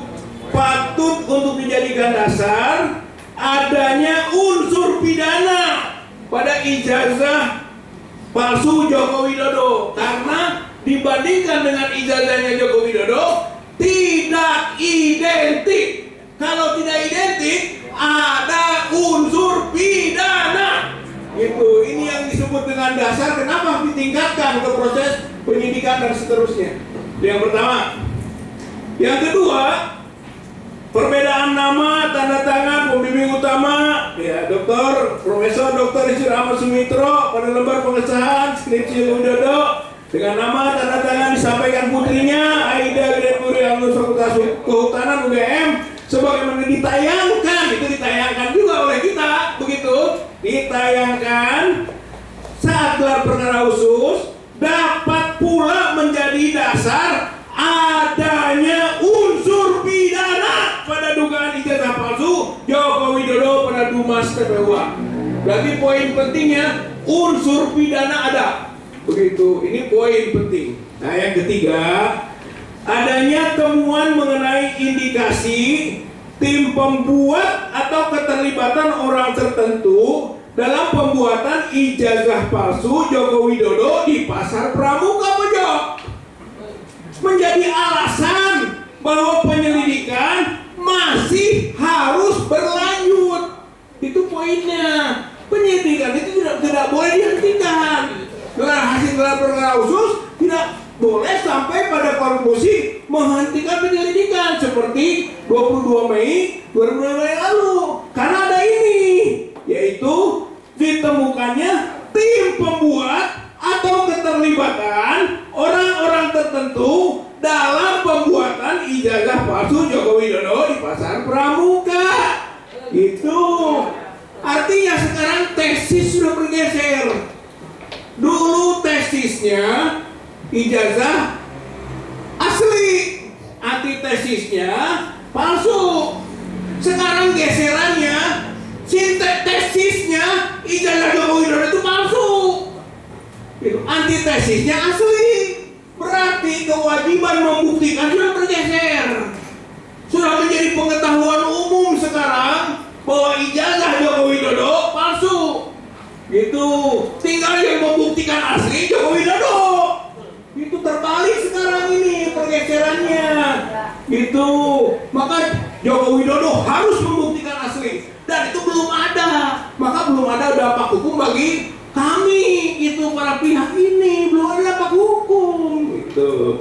patut untuk dijadikan dasar adanya unsur pidana pada ijazah palsu Joko Widodo, karena dibandingkan dengan ijazahnya Joko Widodo tidak identik. Kalau tidak identik, ada unsur pidana. Itu ini yang disebut dengan dasar kenapa ditingkatkan ke proses penyidikan dan seterusnya. Itu yang pertama. Yang kedua, perbedaan nama, tanda tangan, pembimbing utama, ya, Profesor Dr. Isir Ahmad Sumitro pada lembar pengesahan skripsi Widodo dengan nama tanda tangan disampaikan putrinya Aida Gregori Alus Fakultas Kehutanan UGM, sebagaimana ditayangkan, itu ditayangkan juga oleh kita, begitu, ditayangkan saat gelar perkara khusus dapat pula menjadi dasar adanya unsur pidana pada dugaan ijazah palsu Joko Widodo pada Dumas TPUA. Berarti poin pentingnya unsur pidana ada. Begitu, ini poin penting. Nah, yang ketiga, adanya temuan mengenai indikasi tim pembuat atau keterlibatan orang tertentu dalam pembuatan ijazah palsu Joko Widodo di Pasar Pramuka Pojok menjadi alasan bahwa penyelidikan masih harus berlanjut. Itu poinnya. Penyelidikan itu tidak boleh dihentikan. Hasil gelar perkara khusus tidak boleh sampai pada konklusi menghentikan penyelidikan seperti 22 Mei 2022 yang lalu. Karena ada ini, yaitu ditemukannya tim pembuat atau keterlibatan orang-orang tertentu dalam pembuatan ijazah palsu Joko Widodo di Pasar Pramuka. Itu artinya sekarang tesis sudah bergeser. Dulu tesisnya ijazah asli, antitesisnya palsu. Sekarang geserannya tesisnya ijazah Joko Widodo itu palsu. Antitesisnya asli. Berarti kewajiban membuktikan sudah bergeser. Sudah menjadi pengetahuan umum sekarang bahwa ijazah Joko Widodo palsu. Gitu. Tinggal yang membuktikan asli Joko Widodo. Itu terbalik sekarang ini pergeserannya. Gitu. Maka Joko Widodo harus membuktikan asli. Dan itu belum ada. Maka belum ada dampak hukum bagi kami, itu para pihak ini belum ada dampak hukum. Gitu.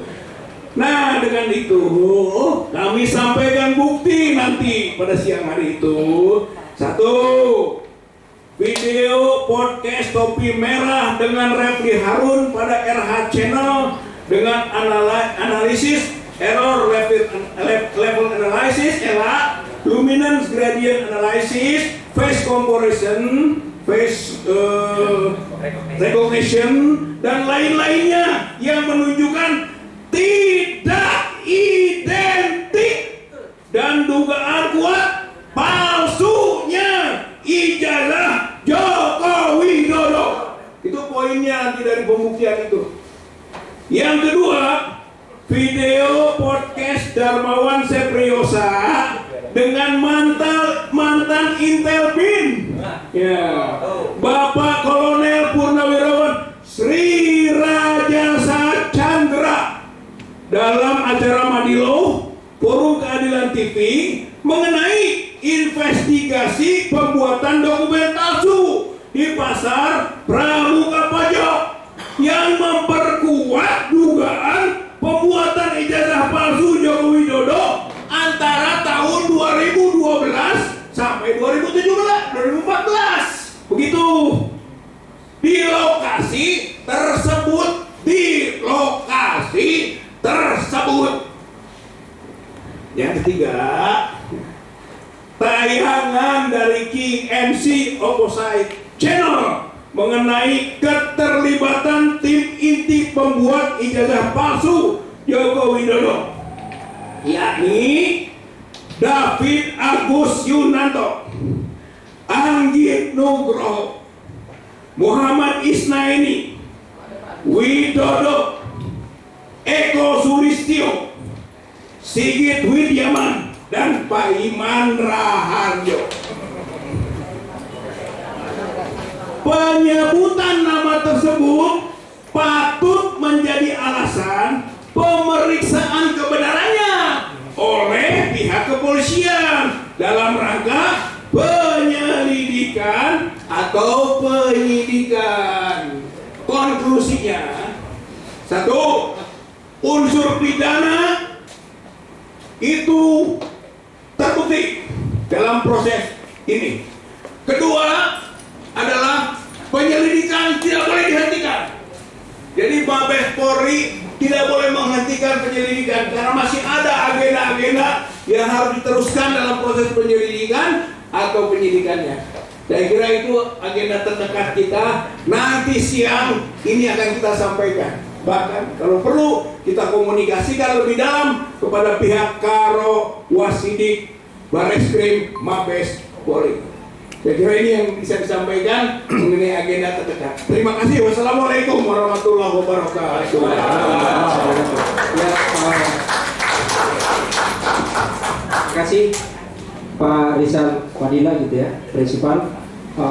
Nah, dengan itu kami sampaikan bukti nanti pada siang hari itu. Satu, video podcast Topi Merah dengan Refli Harun pada RH Channel dengan analisis error level analysis, ELA, luminance gradient analysis, face comparison, face recognition, dan lain-lainnya yang menunjukkan tidak identik dan dugaan kuat palsunya ijazah Joko Widodo. Itu poinnya nanti dari pembuktian itu. Yang kedua, video podcast Darmawan Sepriosa dengan mantan Intel BIN, ya, Bapak Kolonel Purnawirawan Sri Rajasa Chandra dalam acara Madilo Forum Keadilan TV mengenai investigasi pembuatan dokumen palsu di Pasar Pramuka Pojok yang memperkuat dugaan pembuatan ijazah palsu Joko Widodo antara tahun 2012 sampai 2014. Begitu. Di lokasi tersebut. Yang ketiga, tayangan dari King MC Opposite Channel mengenai keterlibatan tim inti pembuat ijazah palsu Joko Widodo, yakni David Agus Yunanto, Anggit Nugroho, Muhammad Isnaini, Widodo, Eko Sulistyo, Sigit Widyaman, dan Pak Iman Raharjo. Penyebutan nama tersebut patut menjadi alasan pemeriksaan kebenarannya oleh pihak kepolisian dalam rangka penyelidikan atau penyidikan. Konklusinya, satu, unsur pidana itu terbukti dalam proses ini. Kedua adalah penyelidikan tidak boleh dihentikan. Jadi Mabes Polri tidak boleh menghentikan penyelidikan karena masih ada agenda-agenda yang harus diteruskan dalam proses penyelidikan atau penyidikannya. Saya kira itu agenda terdekat kita. Nanti siang ini akan kita sampaikan. Bahkan kalau perlu kita komunikasikan lebih dalam kepada pihak Karo, Wasidik, Bareskrim, Mabes, Polri. Saya kira ini yang bisa disampaikan mengenai agenda terdekat. Terima kasih. Wassalamualaikum warahmatullahi wabarakatuh. Ya, terima kasih Pak Rizal Fadila gitu ya, Prinsipal.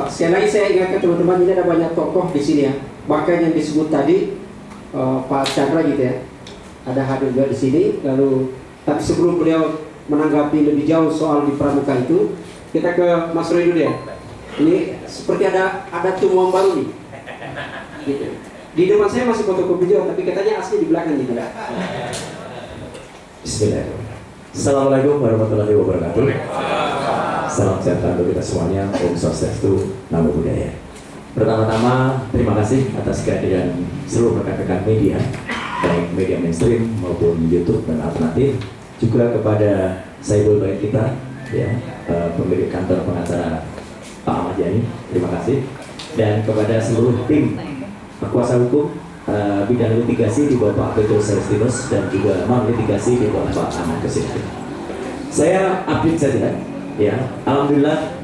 Sekali lagi saya ingatkan teman-teman, ini ada banyak tokoh di sini ya. Bahkan yang disebut tadi Pak Chandra gitu ya, ada hadir juga di sini. Lalu, tapi sebelum beliau menanggapi lebih jauh soal di pramuka itu, kita ke Mas Roy dulu ya. Ini seperti ada tumbuhan baru nih. Gitu. Di depan saya masih fotokopi juga, tapi katanya asli di belakang gitu. Bismillahirrahmanirrahim. Assalamualaikum warahmatullahi wabarakatuh. Salam sejahtera untuk kita semuanya. Om Swastiastu, Namo Buddhaya. Pertama-tama terima kasih atas kehadiran seluruh rekan-rekan media, baik media mainstream maupun YouTube dan alternatif. Juga kepada Saibul Bait kita, ya, pemilik kantor pengacara Pak Ahmad Yani, terima kasih. Dan kepada seluruh tim kuasa hukum bidang litigasi di bawah Pak Betul Celestinus dan juga non litigasi di bawah Pak Ahmad Kesini. Saya update saja, ya. Alhamdulillah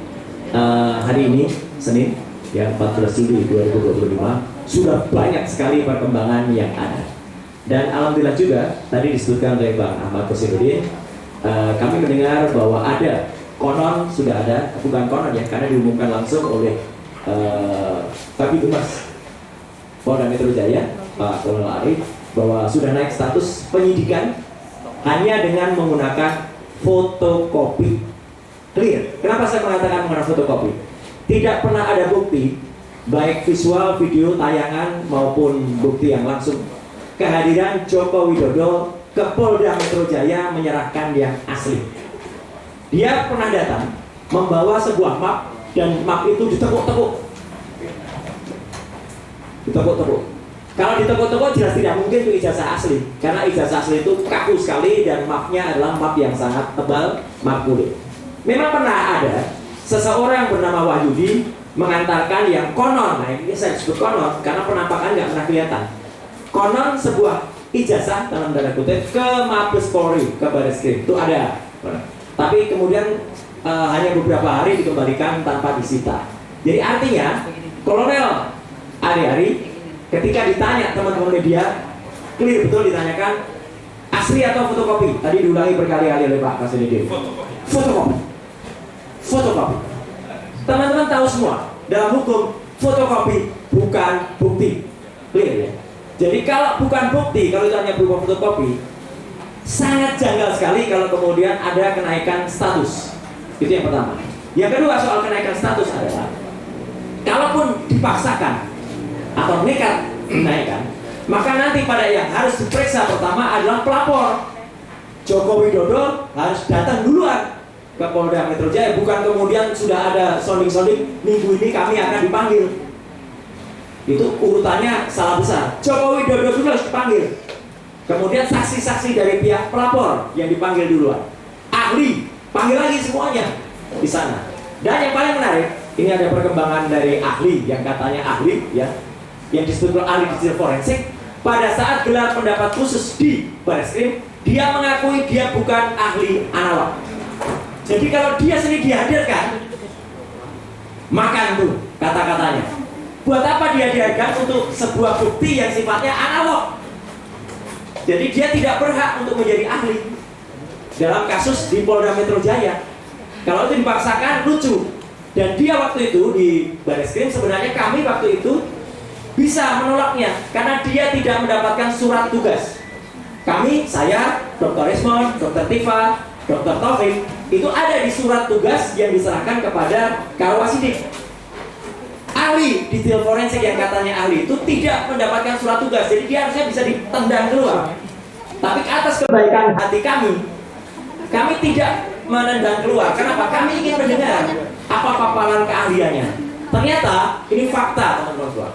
hari ini Senin, yang 14 Juli 2025 sudah banyak sekali perkembangan yang ada. Dan alhamdulillah juga tadi disebutkan oleh Bang Ahmad Kosinuddin, kami mendengar bahwa ada konon, sudah ada, bukan konon ya, karena diumumkan langsung oleh Kabid Humas Polda Metro Jaya, Pak Kolonel Arif, bahwa sudah naik status penyidikan hanya dengan menggunakan fotokopi clear. Kenapa saya mengatakan menggunakan fotokopi? Tidak pernah ada bukti, baik visual, video, tayangan maupun bukti yang langsung kehadiran Joko Widodo ke Polda Metro Jaya menyerahkan yang asli. Dia pernah datang membawa sebuah map dan map itu ditekuk-tekuk. Kalau ditekuk-tekuk jelas tidak mungkin itu ijazah asli, karena ijazah asli itu kaku sekali dan mapnya adalah map yang sangat tebal, map kulit. Memang pernah ada seseorang bernama Wahyudi mengantarkan yang konon, nah ini saya sebut konon karena penampakan nggak pernah kelihatan. Konon sebuah ijazah dalam tanda kutip ke Mabes Polri, ke Bareskrim itu ada. Tapi kemudian hanya beberapa hari dikembalikan tanpa disita. Jadi artinya Kolonel Ari-Ari ketika ditanya teman-teman media, clear betul ditanyakan asli atau fotokopi. Tadi diulangi berkali-kali oleh Pak Kasudin. Fotokopi. Teman-teman tahu semua dalam hukum fotokopi bukan bukti, clear ya. Jadi kalau bukan bukti, kalau itu hanya berupa fotokopi, sangat janggal sekali kalau kemudian ada kenaikan status. Itu yang pertama. Yang kedua soal kenaikan status adalah kalaupun dipaksakan atau nekat dinaikkan, maka nanti pada yang harus diperiksa pertama adalah pelapor. Joko Widodo harus datang duluan ke Polda Metro Jaya, bukan kemudian sudah ada sounding-sounding minggu ini kami akan dipanggil. Itu urutannya salah besar. Joko Widodo dulu harus dipanggil. Kemudian saksi-saksi dari pihak pelapor yang dipanggil duluan. Ahli, panggil lagi semuanya di sana. Dan yang paling menarik, ini ada perkembangan dari ahli yang katanya ahli ya, yang disebut ahli digital forensik. Pada saat gelar pendapat khusus di Bareskrim, dia mengakui dia bukan ahli analog. Jadi kalau dia sendiri dihadirkan, makan tuh kata-katanya. Buat apa dia dihadirkan untuk sebuah bukti yang sifatnya analog? Jadi dia tidak berhak untuk menjadi ahli dalam kasus di Polda Metro Jaya. Kalau itu dipaksakan lucu. Dan dia waktu itu di Bareskrim, sebenarnya kami waktu itu bisa menolaknya karena dia tidak mendapatkan surat tugas. Kami, saya, Dr. Resmond, Dr. Tifa, Dr. Taufik, itu ada di surat tugas yang diserahkan kepada Karo Wasidik. Ahli digital forensik yang katanya ahli itu tidak mendapatkan surat tugas, jadi dia harusnya bisa ditendang keluar. Tapi atas kebaikan hati kami tidak menendang keluar. Kenapa? Kami ingin mendengar apa paparan keahliannya. Ternyata ini fakta, teman-teman.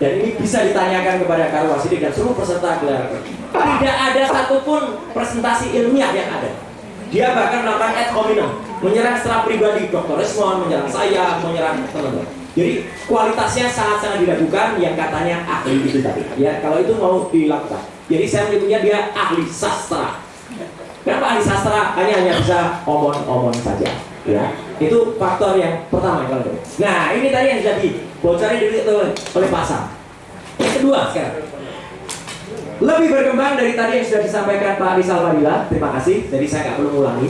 Dan ini bisa ditanyakan kepada Karo Wasidik dan seluruh peserta gelar. Tidak ada satupun presentasi ilmiah yang ada. Dia bahkan melakukan ad hominem. menyerang secara pribadi Dr. Resmond, menyerang saya, menyerang teman-teman. Jadi kualitasnya sangat-sangat diragukan yang katanya ahli itu tadi. Ya, kalau itu mau dilakukan. Jadi saya menyebutnya dia ahli sastra. Kenapa ahli sastra? Hanya bisa omong-omong saja. Ya, itu faktor yang pertama kalau itu. Nah, ini tadi yang sudah dibocorin oleh Pak Sam. Yang kedua sekarang, lebih berkembang dari tadi yang sudah disampaikan Pak Rizal Fadila. Terima kasih. Jadi saya nggak perlu ulangi.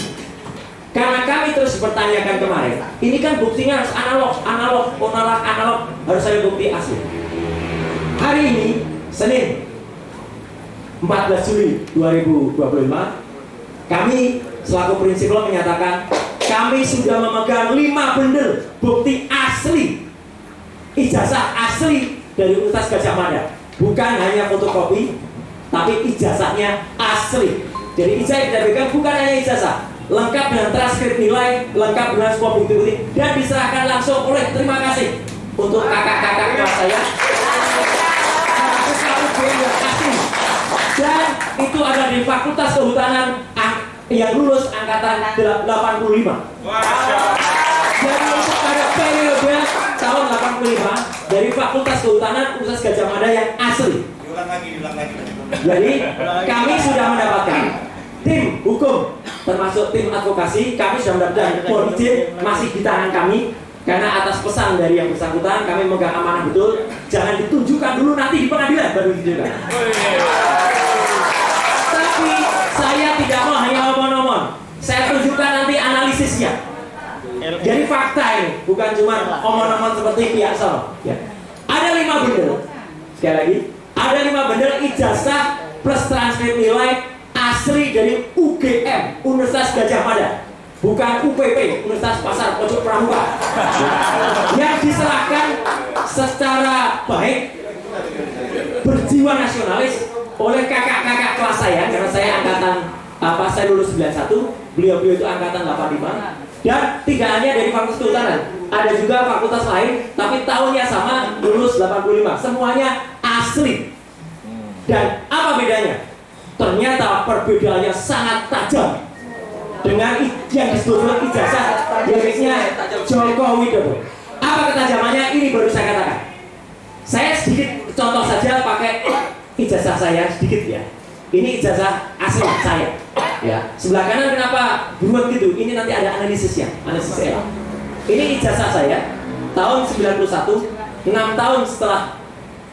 Karena kami terus bertanyakan kemarin, ini kan buktinya harus analog, harus ada bukti asli. Hari ini, Senin, 14 Juli 2025, kami selaku prinsipal menyatakan kami sudah memegang 5 bundel bukti asli, ijazah asli dari Universitas Gadjah Mada. Bukan hanya fotokopi, tapi ijazahnya asli. Jadi ijazah yang kita berikan bukan hanya ijazah, lengkap dengan transkrip nilai, lengkap dengan semua bukti-bukti, dan diserahkan langsung oleh, terima kasih untuk kakak-kakak kelas saya. Dan itu ada di Fakultas Kehutanan yang lulus angkatan 85. Jadi untuk pada periode tahun 85 dari Fakultas Kehutanan Universitas Gadjah Mada yang asli. Diulang lagi. Jadi kami sudah mendapatkan tim hukum, termasuk tim advokasi, kami sudah mendapatkan porijin masih di tangan kami. Karena atas pesan dari yang bersangkutan, kami memegang amanah betul. Jangan ditunjukkan dulu, nanti di pengadilan baru ditunjukkan. Tapi saya tidak mau hanya omong-omong. Saya tunjukkan nanti analisisnya. Jadi fakta ini, bukan cuma omong-omong seperti pihak sono. Ya. Ada 5 bundel. Sekali lagi, ada 5 bundel ijazah plus transkrip nilai asli dari UGM, Universitas Gadjah Mada. Bukan UPP, Universitas Pasar Pojok Pramuka, yang diserahkan secara baik, berjiwa nasionalis oleh kakak-kakak kelas saya, karena saya angkatan saya lulus 91, beliau itu angkatan 85, dan tidak hanya dari Fakultas Kehutanan, ada juga fakultas lain, tapi tahunnya sama, lulus 85, semuanya asli. Dan apa bedanya? Ternyata perbedaannya sangat tajam dengan yang disebut ijazah miliknya Joko Widodo. Apa ketajamannya? Ini baru saya katakan. Saya sedikit contoh saja pakai ijazah saya sedikit ya. Ini ijazah asli saya. Ya. Sebelah kanan kenapa buat gitu? Ini nanti ada analisisnya, analisis saya. Ini ijazah saya tahun 91, 6 tahun setelah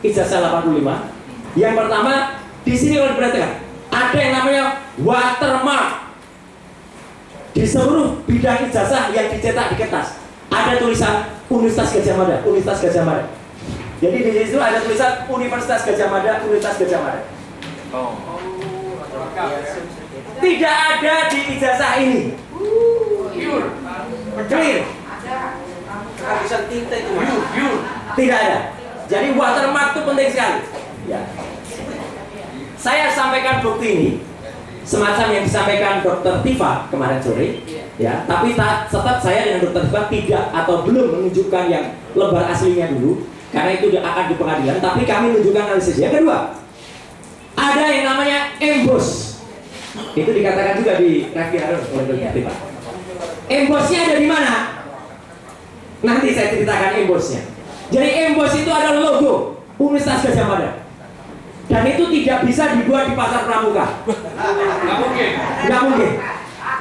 ijazah 85. Yang pertama di sini kalau diperhatikan ada yang namanya watermark. Di seluruh bidang ijazah yang dicetak di kertas ada tulisan Universitas Gadjah Mada, Universitas Gadjah Mada. Jadi di situ ada tulisan Universitas Gadjah Mada, Universitas Gadjah Mada. Tidak ada di ijazah ini. Clear. Tidak ada. Jadi watermark itu penting sekali. Ya. Saya sampaikan bukti ini. Semacam yang disampaikan Dr. Tifa kemarin sore, ya. Tapi tetap saya dengan Dr. Tifa tidak atau belum menunjukkan yang lembar aslinya dulu, karena itu akan di pengadilan. Tapi kami menunjukkan analisis. Yang kedua, ada yang namanya emboss. Itu dikatakan juga di Raffi Harun oleh Dr. Tifa. Embossnya ada di mana? Nanti saya ceritakan embossnya. Jadi emboss itu adalah logo Universitas Gadjah Mada. Dan itu tidak bisa dibuat di pasar pramuka. Nggak mungkin.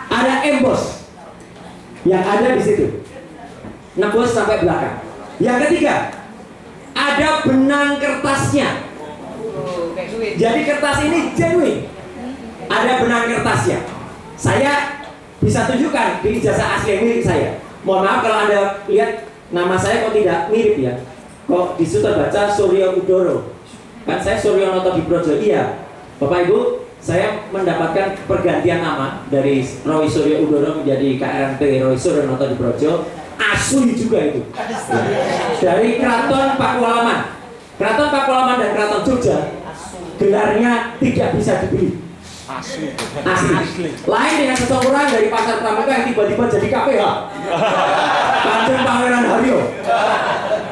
Ada emboss yang ada di situ, nembus sampai belakang. Yang ketiga, ada benang kertasnya. Jadi kertas ini genuine. Ada benang kertasnya. Saya bisa tunjukkan di ijazah asli yang milik saya. Mohon maaf kalau Anda lihat nama saya kok tidak mirip ya. Kok di situ terbaca Suryo Udoro. Kan saya Suryonoto Diprodjo. Iya, Bapak Ibu, saya mendapatkan pergantian nama dari Roy Suryo Udoro menjadi KRMP Roy Suryonoto Diprodjo. Asli juga itu. Dari Keraton Pakualaman. Keraton Pakualaman dan Keraton Jogja gelarnya tidak bisa dibeli. Asli. Lain dengan seseorang dari pasar pramuka yang tiba-tiba jadi KPH. Kanjeng Pangeran Haryo.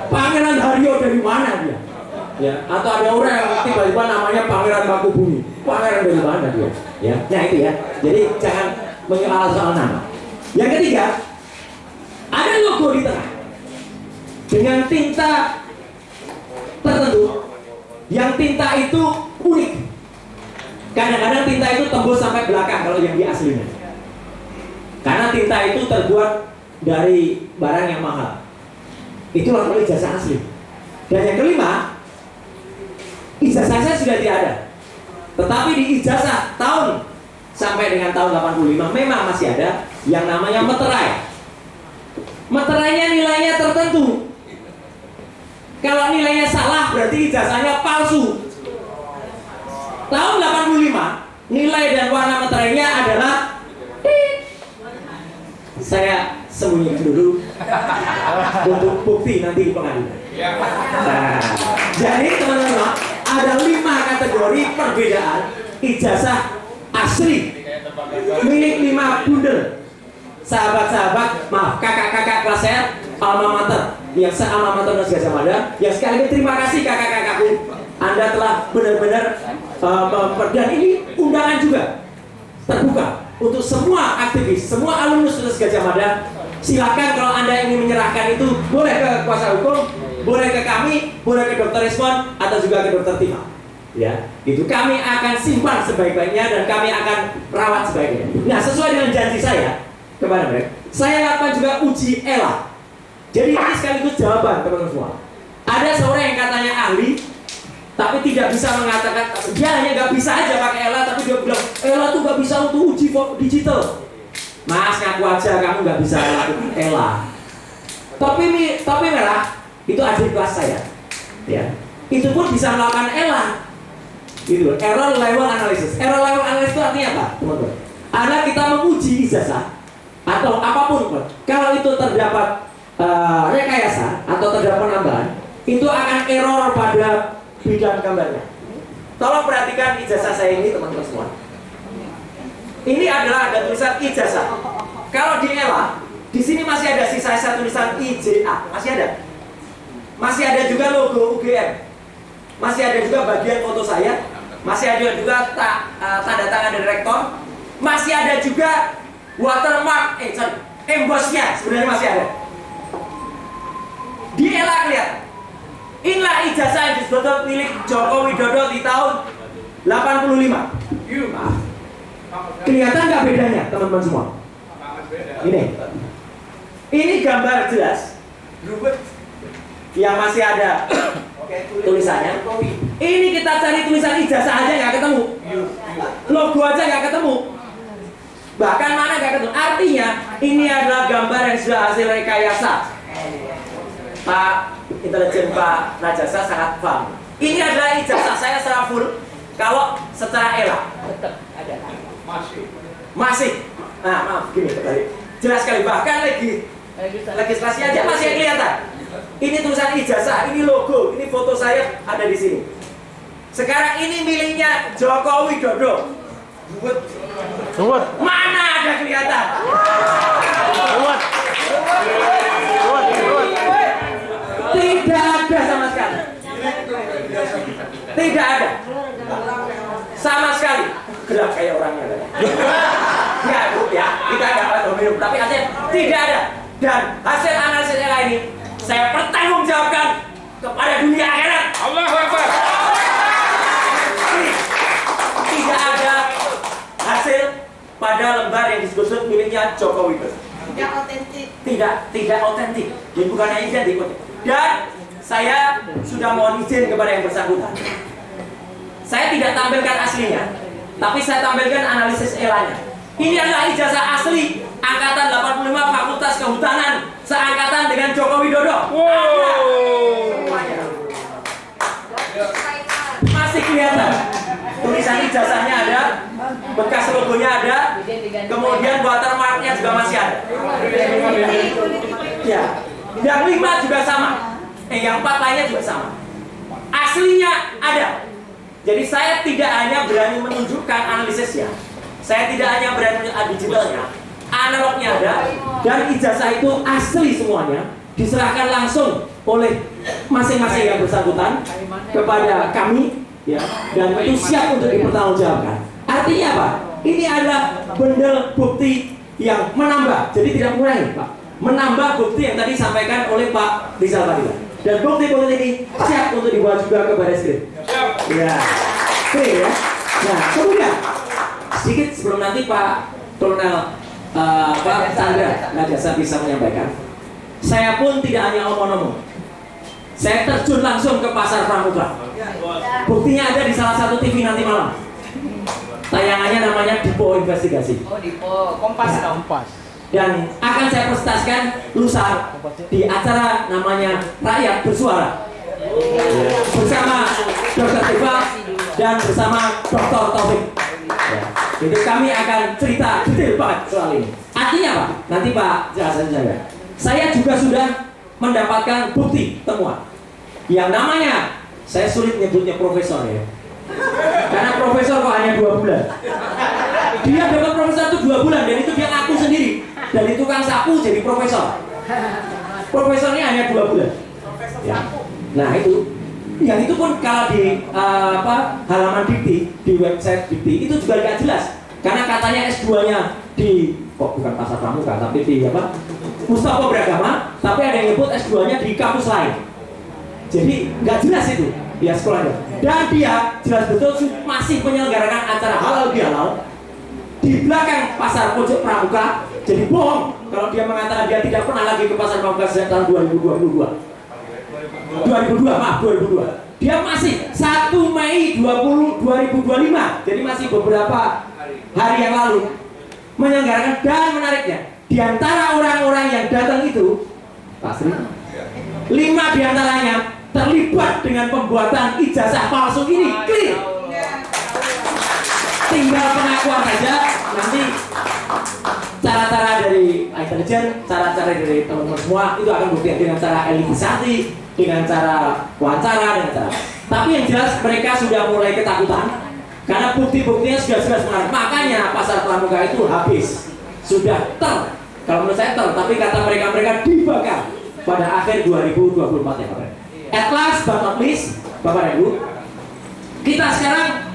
Pangeran Haryo dari mana dia? Ya, atau ada orang yang tiba-tiba namanya Pangeran Mangkubumi. Pangeran dari mana dia? Ya, nah itu ya. Jadi jangan menyoal soal nama. Yang ketiga, dengan tinta tertentu, yang tinta itu unik. Kadang-kadang tinta itu tembus sampai belakang kalau yang di aslinya, karena tinta itu terbuat dari barang yang mahal. Itulah kalau ijazah asli. Dan yang kelima, ijazah saya sudah tidak ada, tetapi di ijazah tahun sampai dengan tahun 85 memang masih ada yang namanya meterai. Meterainya nilainya tertentu. Kalau nilainya salah berarti ijazahnya palsu. Tahun 85 nilai dan warna meterainya adalah saya sembunyikan dulu untuk bukti nanti di pengadilan. Nah, jadi teman-teman, ada 5 kategori perbedaan ijazah asli milik 5 bundel. Sahabat-sahabat, maaf, kakak-kakak kelas saya alma mater, yang se-alma mater dan Gajah Mada, yang sekali lagi terima kasih kakak-kakakku, Anda telah benar-benar dan ini undangan juga terbuka untuk semua aktivis, semua alumnus Gajah Mada. Silakan kalau Anda ingin menyerahkan itu, boleh ke kuasa hukum, boleh ke kami, boleh ke Dr. Respon, atau juga ke Dr. Tima. Ya, itu kami akan simpan sebaik-baiknya dan kami akan rawat sebaiknya. Nah, sesuai dengan janji saya kepada mereka, saya lakukan juga uji ELA. Jadi ini sekaligus jawaban teman-teman semua. Ada seorang yang katanya ahli, tapi tidak bisa mengatakan, dia hanya nggak bisa aja pakai ELA, tapi dia bilang ELA tuh nggak bisa untuk uji digital. Mas, ngaku aja kamu nggak bisa lakukan ELA. Topi merah itu adik kelas saya, ya. Itu pun bisa melakukan ELA. Gitu, error level analysis. Error level analysis itu artinya apa, teman-teman? Ada kita menguji ijazah atau apapun, kalau itu terdapat rekayasa atau terdapat penambahan, itu akan error pada bidang gambarnya. Tolong perhatikan ijazah saya ini, teman-teman semua. Ini adalah ada tulisan ijazah. Kalau di ELA, di sini masih ada sisa tulisan IJA, masih ada. Masih ada juga logo UGM. Masih ada juga bagian foto saya. Masih ada juga tanda tangan dari rektor. Masih ada juga watermark, embossnya sebenarnya masih ada. Di ELA kelihatan. Inilah ijazah yang disebut milik Joko Widodo di tahun 85. Kelihatan nggak bedanya, teman-teman semua? Ini gambar jelas. Yang masih ada tulisannya. Ini kita cari tulisan ijazah aja nggak ketemu, logo aja nggak ketemu, bahkan mana nggak ketemu. Artinya ini adalah gambar yang sudah hasil rekayasa. Pak intelijen Pak Najasa sangat paham. Ini adalah ijazah saya secara full. Kalau secara ELA ada masih. Nah maaf gini tadi jelas sekali, bahkan legislasi aja masih kelihatan. Ini tulisan ijazah, ini logo, ini foto saya ada di sini. Sekarang ini miliknya Joko Widodo. Mana ada kelihatan? Tidak ada sama sekali. Tidak ada. Sama sekali. Gelap kayak orangnya. Enggak, ya. Kita enggak minum, tapi hasilnya tidak ada. Dan hasil analisis ELA ini saya pertanggungjawabkan kepada dunia akhirat. Allahu Akbar. Tidak ada hasil pada lembar yang disebut miliknya Joko Widodo. Tidak otentik. Tidak otentik. Jadi bukan hanya identik. Dan saya sudah mohon izin kepada yang bersangkutan. Saya tidak tampilkan aslinya, tapi saya tampilkan analisis ELA-nya. Ini adalah ijazah asli angkatan 85 Fakultas Kehutanan seangkatan dengan Joko Widodo. Masih kelihatan. Tulisan ijazahnya ada, bekas logonya ada, kemudian watermarknya juga masih ada. Ya, yang 5 juga sama. Yang 4 lainnya juga sama. Aslinya ada. Jadi saya tidak hanya berani menunjukkan analisisnya, saya tidak hanya berani menunjukkan digitalnya, analognya ada, dan ijazah itu asli semuanya, diserahkan langsung oleh masing-masing yang bersangkutan kepada kami, ya, dan itu siap untuk dipertanggungjawabkan. Artinya apa? Ini adalah bendel bukti yang menambah, jadi tidak mengurangi, Pak, menambah bukti yang tadi disampaikan oleh Pak Rizal Fadila. Dan bukti-bukti ini siap untuk dibawa juga ke Baris Krim. Ya, oke ya. Nah, kemudian sedikit sebelum nanti Pak Kolonel Pak Chandra Najasa bisa menyampaikan. Saya pun tidak hanya omong-omong. Saya terjun langsung ke Pasar Pramuka. Buktinya ada di salah satu TV nanti malam. Tayangannya namanya Dipo Investigasi. Oh, Dipo Kompas dong. Dan akan saya presentasikan lusa di acara namanya Rakyat Bersuara bersama Dr. Tifa dan bersama Dr. Taufik. Jadi kami akan cerita detail banget soal ini. Artinya apa? Nanti Pak jelasan saya juga sudah mendapatkan bukti temuan yang namanya, saya sulit nyebutnya profesor ya, karena profesor kok hanya 2 bulan. Dia dapat profesor itu 2 bulan dan itu dia ngaku sendiri. Dari tukang sapu jadi profesor. Profesornya hanya 2 bulan. Ya. Nah itu, yang itu pun kalau di halaman Dikti, di website Dikti itu juga tidak jelas. Karena katanya S2-nya di bukan Pasar Pramuka, tapi di Mustafa Beragama, tapi ada yang nyebut S2-nya di kampus lain. Jadi nggak jelas itu dia sekolahnya. Dan dia jelas betul masih menyelenggarakan acara halal bihalal di belakang Pasar Pojok Pramuka. Jadi bohong kalau dia mengatakan dia tidak pernah lagi ke Pasar Pramuka sejak tahun 2002. Dia masih 1 Mei 2025. Jadi masih beberapa hari yang lalu menyelenggarakan. Dan menariknya, di antara orang-orang yang datang itu, Pak Sri, 5 diantaranya terlibat dengan pembuatan ijazah palsu ini. Clear. Tinggal pengakuan saja. Nanti cara-cara dari intelijen, cara-cara dari teman-teman semua itu akan bukti dengan cara elitisasi, dengan cara wawancara, dengan cara. Tapi yang jelas mereka sudah mulai ketakutan karena bukti-buktinya sudah jelas mengarah. Makanya Pasar Pramuka itu habis, sudah kalau menurut saya tapi kata mereka dibakar pada akhir 2024 ya Pak. At last but not least, Bapak dan Ibu, kita sekarang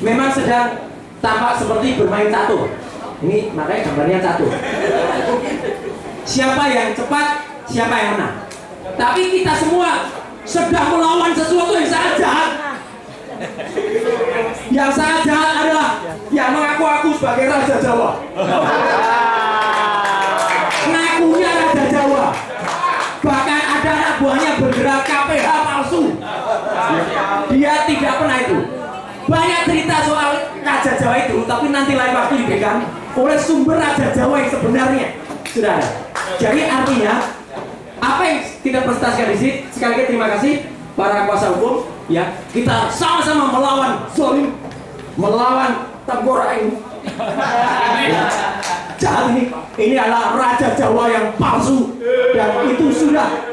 memang sedang tampak seperti bermain catur. Ini makanya gambarnya catur. Siapa yang cepat, siapa yang menang. Tapi kita semua sedang melawan sesuatu yang sangat jahat. Yang sangat jahat adalah yang mengaku-aku sebagai Raja Jawa. Ngakunya Raja Jawa. Bahkan ada anak buahnya bergerak KPH palsu. Dia tidak pernah itu. Banyak cerita soal Raja Jawa itu, tapi nanti lain waktu diberikan oleh sumber Raja Jawa yang sebenarnya sudah ada. Jadi artinya apa yang kita presentasikan di sini, sekali lagi terima kasih para kuasa hukum ya, kita sama-sama melawan zalim, melawan tengkorak ini. Ya, jahat ini adalah Raja Jawa yang palsu dan itu sudah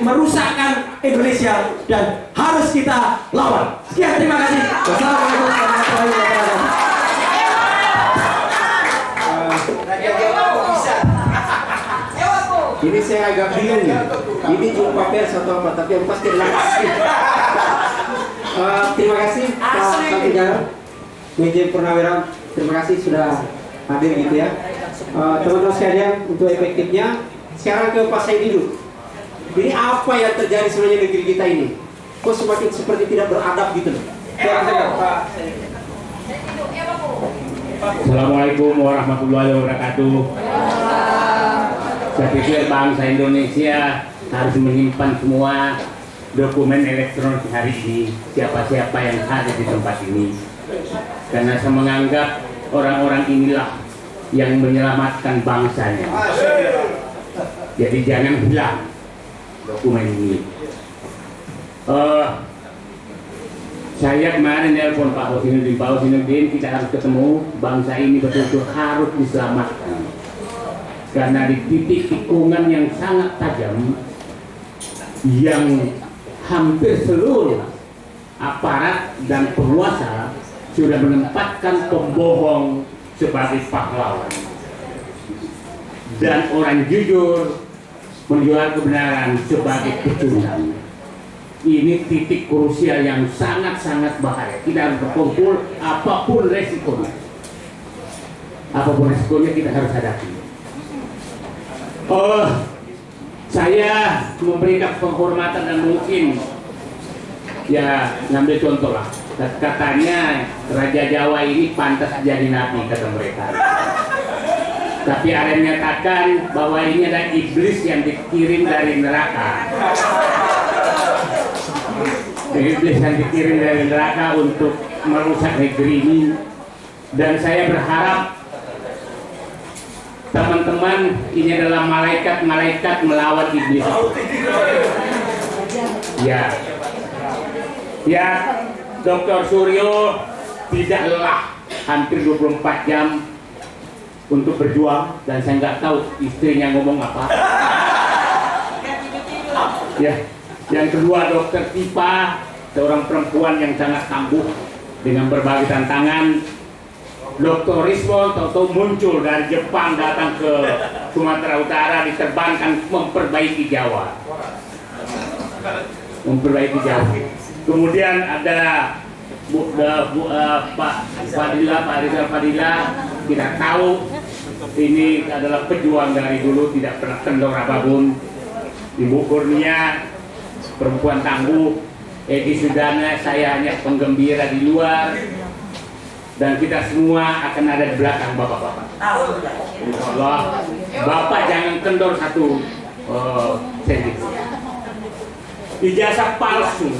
merusakkan Indonesia dan harus kita lawan. Sekian, terima kasih. Wassalamualaikum warahmatullahi wabarakatuh. Ini saya agak bingung nih. Ini jumpa pers atau apa? Tapi yang pasti langsung. Terima kasih Pak Kapolda, Mejen Purnawirawan. Terima kasih sudah hadir gitu ya. Teman-teman sekalian, untuk efektifnya sekarang ke Pak Saididu. Ini apa yang terjadi sebenarnya negeri kita ini? Kok semakin seperti tidak beradab gitu loh. Assalamualaikum warahmatullahi wabarakatuh. Saya pikir bangsa Indonesia harus menyimpan semua dokumen elektronik hari ini, siapa-siapa yang ada di tempat ini. Karena saya menganggap orang-orang inilah yang menyelamatkan bangsanya. Jadi jangan hilang dokumen ini. Saya kemarin nelpon Pak Hosinuddin, kita harus ketemu, bangsa ini betul-betul harus diselamatkan. Karena di titik tikungan yang sangat tajam, yang hampir seluruh aparat dan penguasa sudah menempatkan pembohong sebagai pahlawan. Dan orang jujur menjual kebenaran sebagai pecundang. Ini titik krusial yang sangat-sangat bahaya. Kita harus berkumpul apapun resikonya. Apapun resikonya kita harus hadapi. Saya memberikan penghormatan dan mungkin ya ngambil contoh lah. Katanya Raja Jawa ini pantas jadi nabi, kata mereka. Tapi ada yang menyatakan bahwa ini adalah iblis yang dikirim dari neraka. Iblis yang dikirim dari neraka untuk merusak negeri ini. Dan saya berharap teman-teman, ini adalah malaikat-malaikat melawan iblis. Ya, Dr. Suryo tidak lelah hampir 24 jam untuk berjuang, dan saya nggak tahu istrinya ngomong apa. Ya, yang kedua Dr. Tipa, seorang perempuan yang sangat tangguh dengan berbagai tantangan. Dr. Rismon tahu-tahu muncul dari Jepang datang ke Sumatera Utara, diterbangkan memperbaiki Jawa. Kemudian ada Pak Rizal Fadila, kita tahu ini adalah pejuang dari dulu, tidak pernah kendor apapun. Ibu Kurnia, perempuan tangguh. Edi Sudana, saya hanya penggembira di luar, dan kita semua akan ada di belakang bapak-bapak. Insyaallah, bapak jangan kendor satu senti. Ijazah palsu,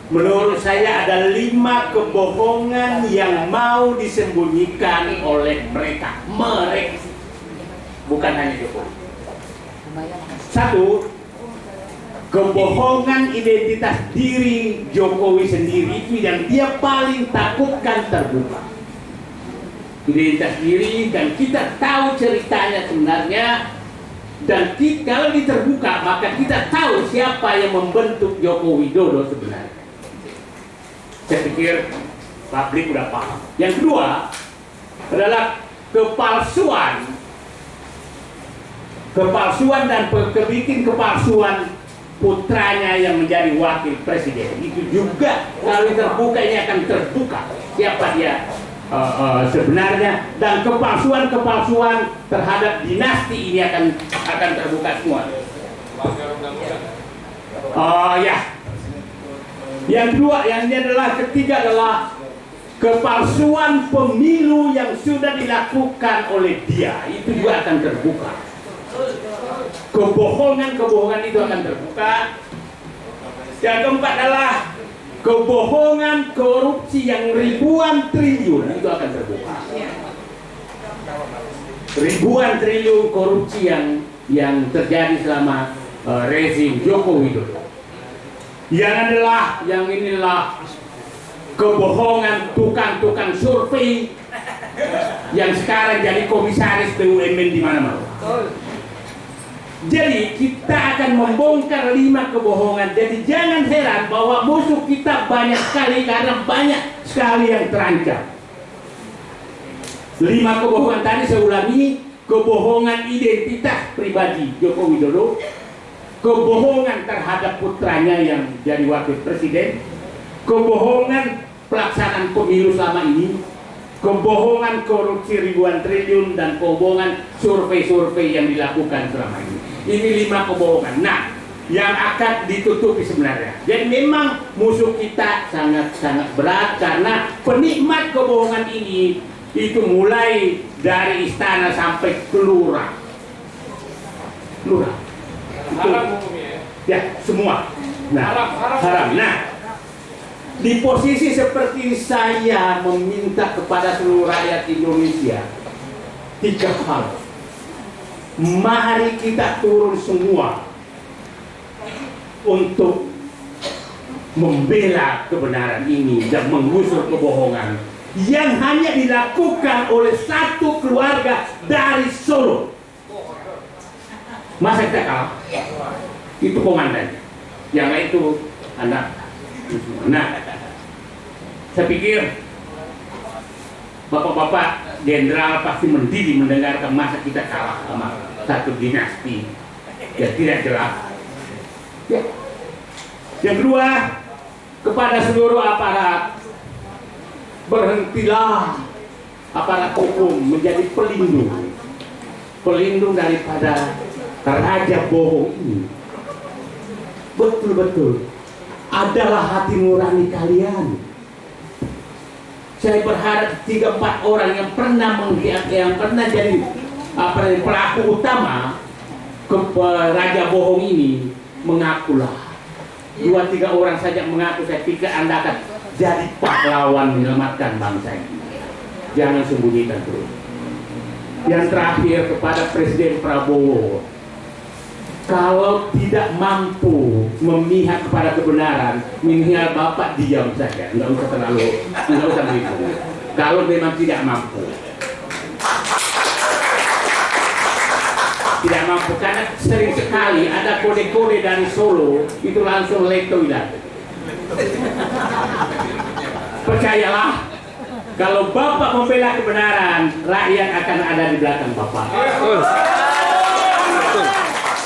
menurut saya ada 5 kebohongan yang mau disembunyikan oleh mereka, bukan hanya Jokowi. 1, kebohongan identitas diri Jokowi sendiri itu yang dia paling takutkan terbuka. Identitas diri, dan kita tahu ceritanya sebenarnya, dan kalau diterbuka maka kita tahu siapa yang membentuk Joko Widodo sebenarnya. Saya pikir publik udah paham. Yang kedua adalah kepalsuan dan bikin kepalsuan putranya yang menjadi wakil presiden. Itu juga kalau terbuka ini akan terbuka siapa dia sebenarnya, dan kepalsuan terhadap dinasti ini akan terbuka semua. Ya. Yang kedua, ketiga adalah kepalsuan pemilu yang sudah dilakukan oleh dia, itu juga akan terbuka. Kebohongan itu akan terbuka. Yang keempat adalah kebohongan korupsi yang ribuan triliun, itu akan terbuka. Ribuan triliun korupsi yang terjadi selama rezim Joko Widodo. Yang inilah kebohongan tukang survei yang sekarang jadi komisaris BUMN di mana-mana. Jadi kita akan membongkar 5 kebohongan. Jadi jangan heran bahwa musuh kita banyak sekali, karena banyak sekali yang terancam. 5 kebohongan tadi saya ulangi: kebohongan identitas pribadi Joko Widodo, kebohongan terhadap putranya yang jadi wakil presiden, kebohongan pelaksanaan pemilu selama ini, kebohongan korupsi ribuan triliun, dan kebohongan survei-survei yang dilakukan selama ini. Ini 5 kebohongan. Nah, yang akan ditutupi sebenarnya. Jadi memang musuh kita sangat-sangat berat, karena penikmat kebohongan ini itu mulai dari istana sampai ke lurah. Haram hukumnya ya? semua. Haram. Nah, di posisi seperti saya meminta kepada seluruh rakyat Indonesia 3 hal. Mari kita turun semua untuk membela kebenaran ini dan mengusir kebohongan yang hanya dilakukan oleh satu keluarga dari Solo. Masa kita kalah? Itu komandan, yang lain itu anak. Nah, saya pikir bapak-bapak jenderal pasti mendidih mendengarkan masa kita kalah sama satu dinasti yang tidak jelas. Ya. Yang kedua, kepada seluruh aparat, berhentilah aparat hukum menjadi pelindung pelindung daripada raja bohong ini betul-betul adalah hati nurani kalian. Saya berharap 3-4 orang yang pernah jadi pelaku utama raja bohong ini mengakulah. 2-3 orang saja mengaku, saya pikir Anda akan jadi pahlawan menyelamatkan bangsa ini. Jangan sembunyikan terus. Yang terakhir kepada Presiden Prabowo, kalau tidak mampu memihak kepada kebenaran, minimal Bapak diam saja, nggak usah begitu. Kalau memang tidak mampu, karena sering sekali ada kode-kode dari Solo itu langsung leto hilang. Percayalah, kalau Bapak membela kebenaran, rakyat akan ada di belakang Bapak.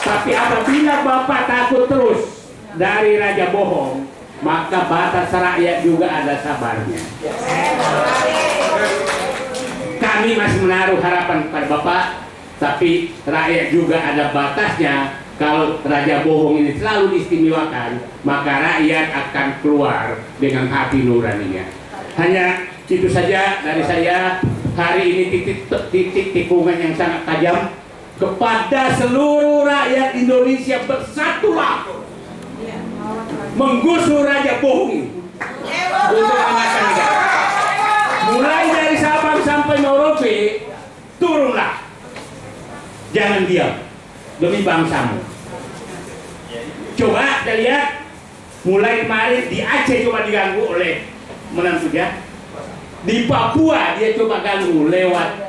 Tapi apabila Bapak takut terus dari raja bohong, maka batas rakyat juga ada sabarnya. Kami masih menaruh harapan pada Bapak, tapi rakyat juga ada batasnya. Kalau raja bohong ini selalu diistimewakan, maka rakyat akan keluar dengan hati nuraninya. Hanya itu saja dari saya. Hari ini titik tikungan yang sangat tajam kepada seluruh rakyat Indonesia. Bersatulah menggusur raja bohong ini untuk kemenangan negara. Mulai dari Sabang sampai Merauke, turunlah, jangan diam demi bangsamu. Coba kita lihat, mulai kemarin di Aceh coba diganggu oleh menantu dia, di Papua dia coba ganggu lewat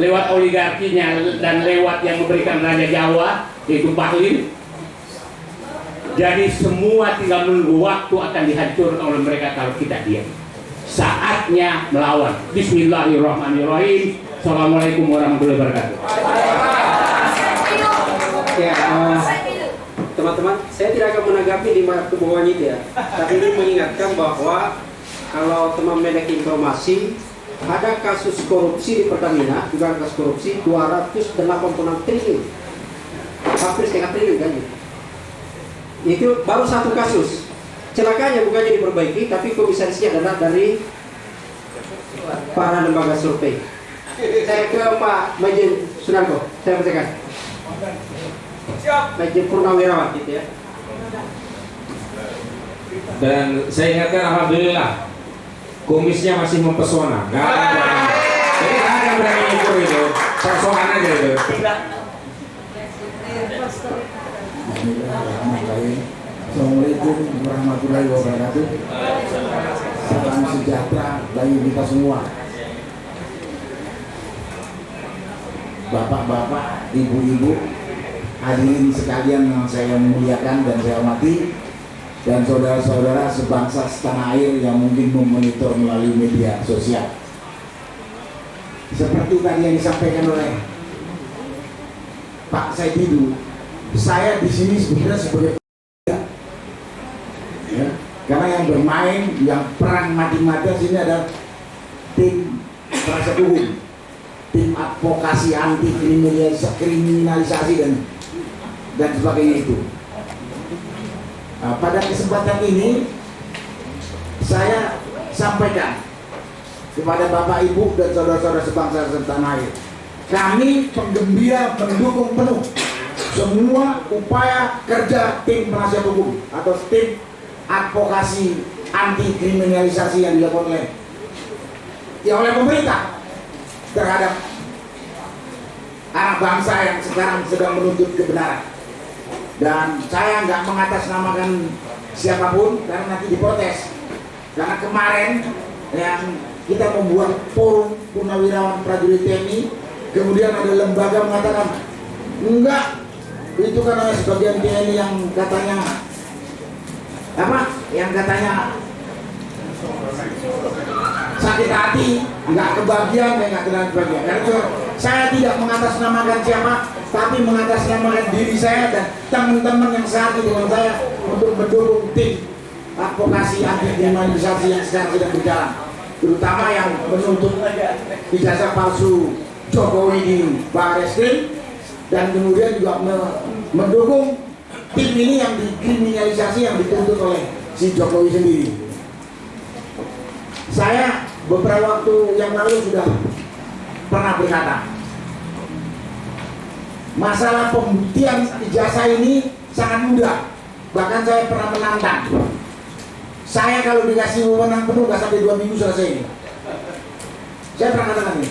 lewat oligarkinya dan lewat yang memberikan Raja Jawa, yaitu Bahlil. Jadi semua tinggal menunggu waktu akan dihancurkan oleh mereka kalau kita diam. Saatnya melawan. Bismillahirrahmanirrahim. Assalamualaikum warahmatullahi wabarakatuh. Ya, teman-teman, saya tidak akan menanggapi di kebohongan itu ya. Tapi ini mengingatkan bahwa kalau teman memiliki informasi ada kasus korupsi di Pertamina, juga kasus korupsi 286 triliun, hampir setengah triliun kan? Itu baru satu kasus. Celakanya bukannya diperbaiki, tapi komisarisnya adalah dari para lembaga survei. Saya ke Pak Majen Sunarko, saya bacakan. Majen Purnawirawan gitu ya. Dan saya ingatkan, alhamdulillah kumisnya masih mempesona. Nggak ada. Jadi nggak ada berani ukur itu. Persoalan aja itu. Assalamualaikum warahmatullahi wabarakatuh. Salam sejahtera bagi kita semua. Bapak-bapak, ibu-ibu, hadirin sekalian yang saya muliakan dan saya hormati, dan saudara-saudara sebangsa setanah air yang mungkin memonitor melalui media sosial. Seperti tadi yang disampaikan oleh Pak Saididu, saya di sini sebenarnya sebagai ya, karena yang bermain, yang perang mati-matian sini adalah tim penasihat hukum, tim advokasi anti kriminalisasi dan sebagainya itu. Nah, pada kesempatan ini saya sampaikan kepada Bapak Ibu dan saudara-saudara sebangsa setanah air, kami penggembira mendukung penuh semua upaya kerja tim penasihat hukum atau tim advokasi anti kriminalisasi yang dilakukan oleh pemerintah terhadap anak bangsa yang sekarang sedang menuntut kebenaran. Dan saya nggak mengatasnamakan siapapun karena nanti diprotes. Karena kemarin yang kita membuat forum Purnawirawan Prajurit TNI, kemudian ada lembaga mengatakan enggak, itu kan hanya sebagian TNI yang katanya apa? Yang katanya sakit hati, nggak kebagian, nggak kenal kebagian. Karena saya tidak mengatasnamakan siapa, tapi mengatasnamakan diri saya dan teman-teman yang sehati dengan saya untuk mendukung tim advokasi anti kriminalisasi yang sekarang sedang berjalan, terutama yang menuntut ijazah palsu Jokowi di Barreskrim, dan kemudian juga mendukung tim ini yang dikriminalisasi, yang dituntut oleh si Jokowi sendiri. Saya beberapa waktu yang lalu sudah pernah berkata, masalah pembuktian ijazah ini sangat mudah. Bahkan saya pernah menantang, saya kalau dikasih wewenang penuh gak sampai 2 minggu selesai ini. Saya pernah katakan ini,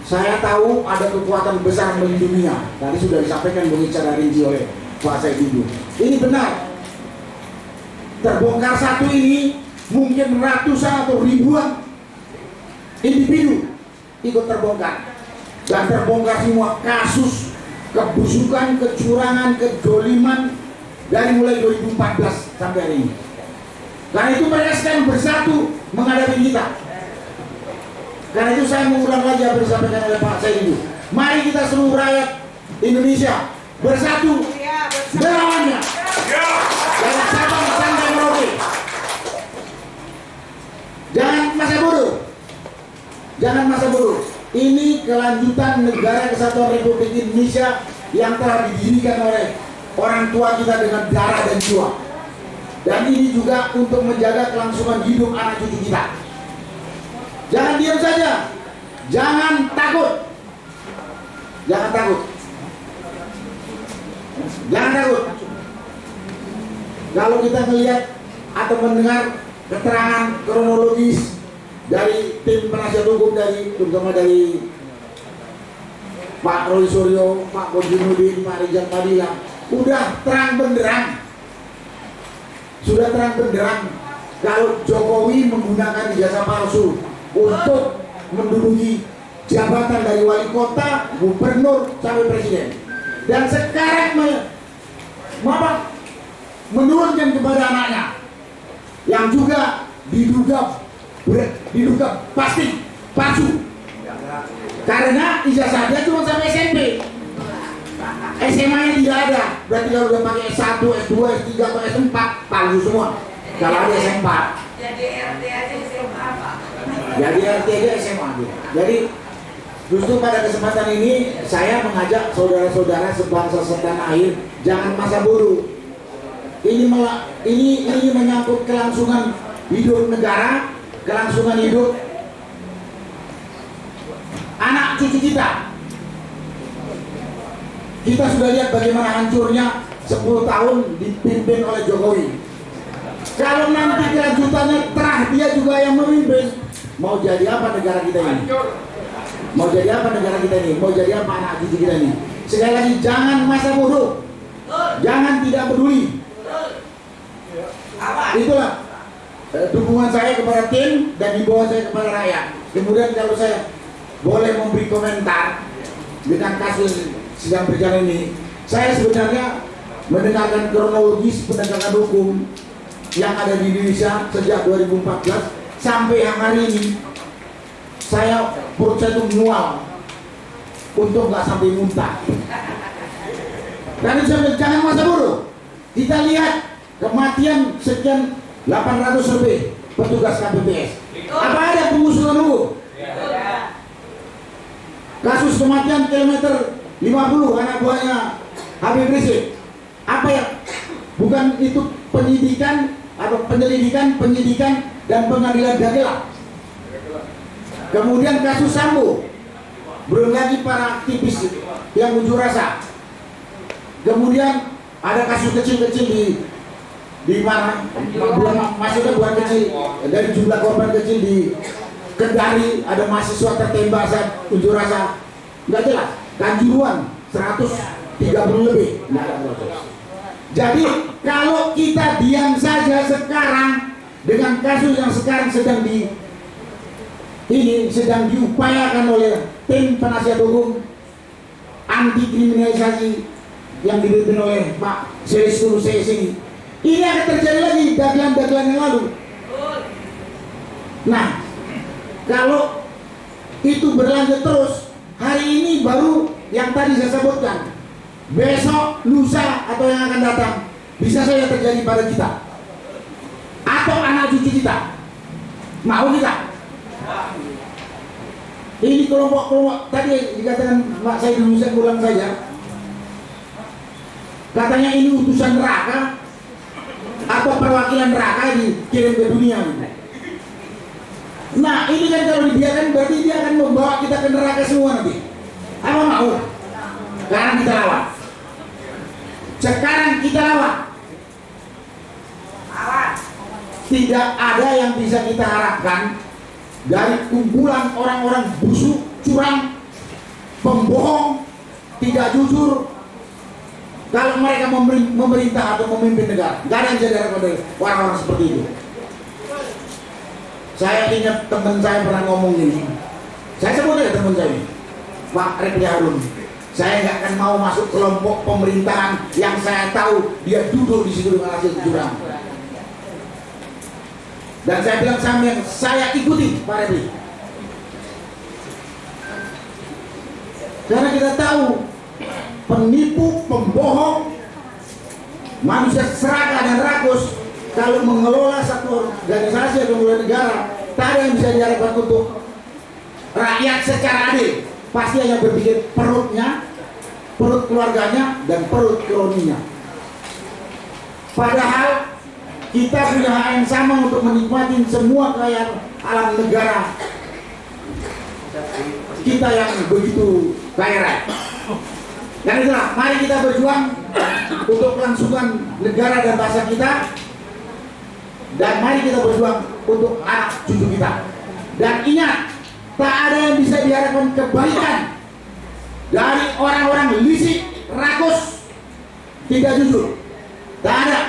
saya tahu ada kekuatan besar melindunginya. Tadi sudah disampaikan secara rinci oleh Pak Said Didu. Ini benar. Terbongkar satu ini, mungkin ratusan atau ribuan individu ikut terbongkar. Dan terbongkar semua kasus kebusukan, kecurangan, kedoliman dari mulai 2014 sampai hari ini. Karena itu mereka sekarang bersatu menghadapi kita. Karena itu saya mengulang lagi apa yang disampaikan oleh Pak Said Didu. Mari kita seluruh rakyat Indonesia bersatu melawannya. Jangan Sabang sampai Merauke. Jangan masa bodoh. Jangan masa bodoh. Ini kelanjutan negara kesatuan Republik Indonesia yang telah didirikan oleh orang tua kita dengan darah dan jiwa. Dan ini juga untuk menjaga kelangsungan hidup anak cucu kita. Jangan diam saja. Jangan takut. Jangan takut. Jangan takut. Kalau kita melihat atau mendengar keterangan kronologis dari tim penasihat hukum, terutama dari Pak Roy Suryo, Pak Burhanuddin, Pak Rizal Padilla, udah terang benderang. Sudah terang benderang kalau Jokowi menggunakan ijazah palsu untuk menduduki jabatan dari wali kota, gubernur, sampai presiden. Dan sekarang menurunkan kepada anaknya yang juga diduga pasti palsu. Karena ijazahnya cuma sampai SMP. SMA-nya tidak ada. Berarti kalau udah pakai S1, S2, S3 atau S4 palsu semua. Kalau ada S4. Jadi RT aja SMA Pak. Jadi RT aja SMA. Jadi justru pada kesempatan ini saya mengajak saudara-saudara sebangsa setanah air, jangan masa bodoh. Ini menyangkut kelangsungan hidup negara, kelangsungan hidup anak cucu kita. Kita sudah lihat bagaimana hancurnya 10 tahun dipimpin oleh Jokowi. Kalau nanti kelanjutannya terah dia juga yang memimpin, mau jadi apa negara kita ini? Mau jadi apa negara kita ini? Mau jadi apa anak cucu kita ini? Sekali lagi, jangan masa bodoh. Jangan tidak peduli. Itulah dukungan saya kepada tim dan himbauan saya kepada rakyat. Kemudian kalau saya boleh memberi komentar dengan kasus sedang berjalan ini, saya sebenarnya mendengarkan kronologis penegakan hukum yang ada di Indonesia sejak 2014 sampai hari ini. Saya perut saya itu mual untuk nggak sampai muntah. Dan jangan masa bodoh. Kita lihat kematian sekian 800 lebih petugas KPPS. Apa ada pengusutan hukum? Kasus kematian kilometer 50 anak buahnya Habib Rizik. Apa ya? Bukan itu penyidikan atau penyelidikan, penyidikan dan pengadilan dagelan. Kemudian kasus Sambo. Belum lagi para aktivis yang unjuk rasa. Kemudian ada kasus kecil-kecil di mana maksudnya bukan kecil, dari jumlah korban kecil di Kendari ada mahasiswa tertembak saat unjuk rasa, nggak jelas. Kanjuruhan 130 lebih, nggak ada proses. Jadi kalau kita diam saja sekarang dengan kasus yang sekarang sedang diupayakan oleh tim penasihat hukum anti kriminalisasi yang dipimpin oleh Pak Selestulu ini, ini akan terjadi lagi dagelan-dagelan yang lalu. Nah, kalau itu berlanjut terus, hari ini baru yang tadi saya sebutkan, besok, lusa atau yang akan datang bisa saja terjadi pada kita atau anak cucu kita. Mau kita? Ini kelompok-kelompok tadi dikatakan Pak saya dulu, saya ulang saja. Katanya ini utusan neraka atau perwakilan neraka dikirim ke dunia. Nah ini kan kalau dibiarkan berarti dia akan membawa kita ke neraka semua nanti. Apa mau? Sekarang kita lawan. Sekarang kita lawan. Tidak ada yang bisa kita harapkan dari kumpulan orang-orang busuk, curang, pembohong, tidak jujur. Kalau mereka memerintah atau memimpin negara, nggak ada yang bisa diharapkan dari orang-orang seperti itu. Saya ingat teman saya pernah ngomong gini. Saya sebut aja teman saya ini, Pak Refli Harun. Saya nggak akan mau masuk kelompok pemerintahan yang saya tahu dia duduk di situ dengan hasil curang. Dan saya bilang sama yang saya ikuti Pak Refli. Karena kita tahu penipu, pembohong, manusia serakah dan rakus kalau mengelola satu organisasi atau negara, tak ada yang bisa diharapkan untuk rakyat secara adil. Pasti hanya berpikir perutnya, perut keluarganya, dan perut kroninya. Padahal kita punya hak yang sama untuk menikmati semua kekayaan alam negara kita yang begitu kaya raya. Dan itulah, mari kita berjuang untuk kelangsungan negara dan bangsa kita. Dan mari kita berjuang untuk anak cucu kita. Dan ingat, tak ada yang bisa diharapkan kebaikan dari orang-orang lisik, rakus, tidak jujur. Tak ada.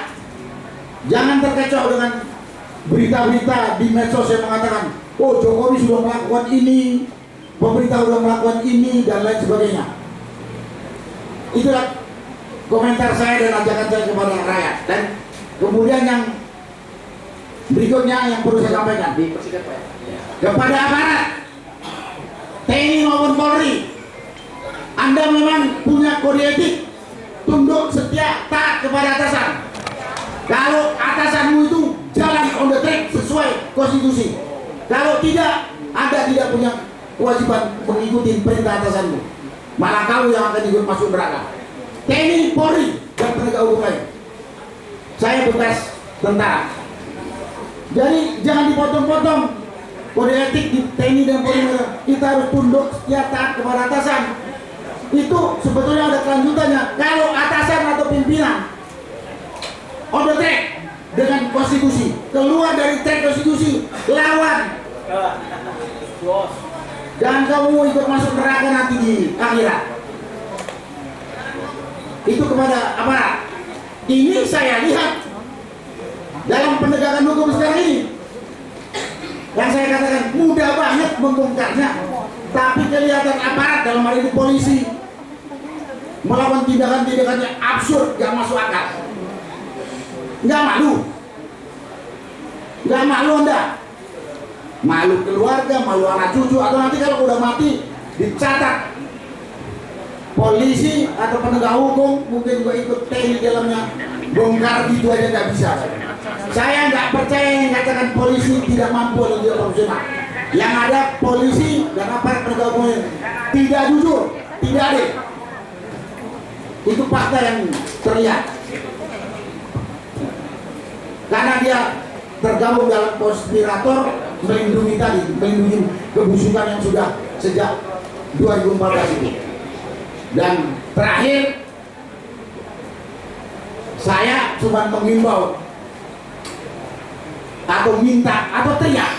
Jangan terkecoh dengan berita-berita di medsos yang mengatakan, oh Jokowi sudah melakukan ini, pemerintah sudah melakukan ini, dan lain sebagainya. Itulah komentar saya dan ajakan saya kepada rakyat. Dan kemudian yang berikutnya yang perlu saya sampaikan kepada aparat TNI maupun Polri, Anda memang punya kode etik, tunduk, setia, taat kepada atasan. Kalau atasanmu itu jalan on the track sesuai konstitusi, kalau tidak, Anda tidak punya kewajiban mengikuti perintah atasanmu, malah kamu yang akan ikut masuk neraka. TNI, Polri, dan penegak hukum lain. Saya bekas tentara. Jadi jangan dipotong-potong kode etik di TNI dan Polri. Kita harus tunduk, setia, taat kepada atasan. Itu sebetulnya ada kelanjutannya. Kalau atasan atau pimpinan on the track dengan konstitusi, keluar dari track konstitusi, lawan. Jangan kamu ikut masuk neraka nanti di akhirat. Itu kepada aparat. Ini saya lihat dalam penegakan hukum sekarang ini, yang saya katakan mudah banget membongkarnya, tapi kelihatan aparat dalam hal ini polisi melawan tindakan-tindakannya absurd, gak masuk akal. Nggak malu, nggak malu Anda, malu keluarga, malu anak cucu, atau nanti kalau udah mati dicatat polisi atau penegak hukum mungkin juga ikut TNI dalamnya, bongkar gitu aja nggak bisa. Saya nggak percaya yang katakan polisi tidak mampu atau tidak profesional. Yang ada polisi dan aparat penegak hukum tidak jujur, tidak adil. Itu fakta yang terlihat. Karena dia tergabung dalam konspirator melindungi tadi, melindungi kebusukan yang sudah sejak 2014 itu. Dan terakhir, saya cuma mengimbau atau minta atau teriak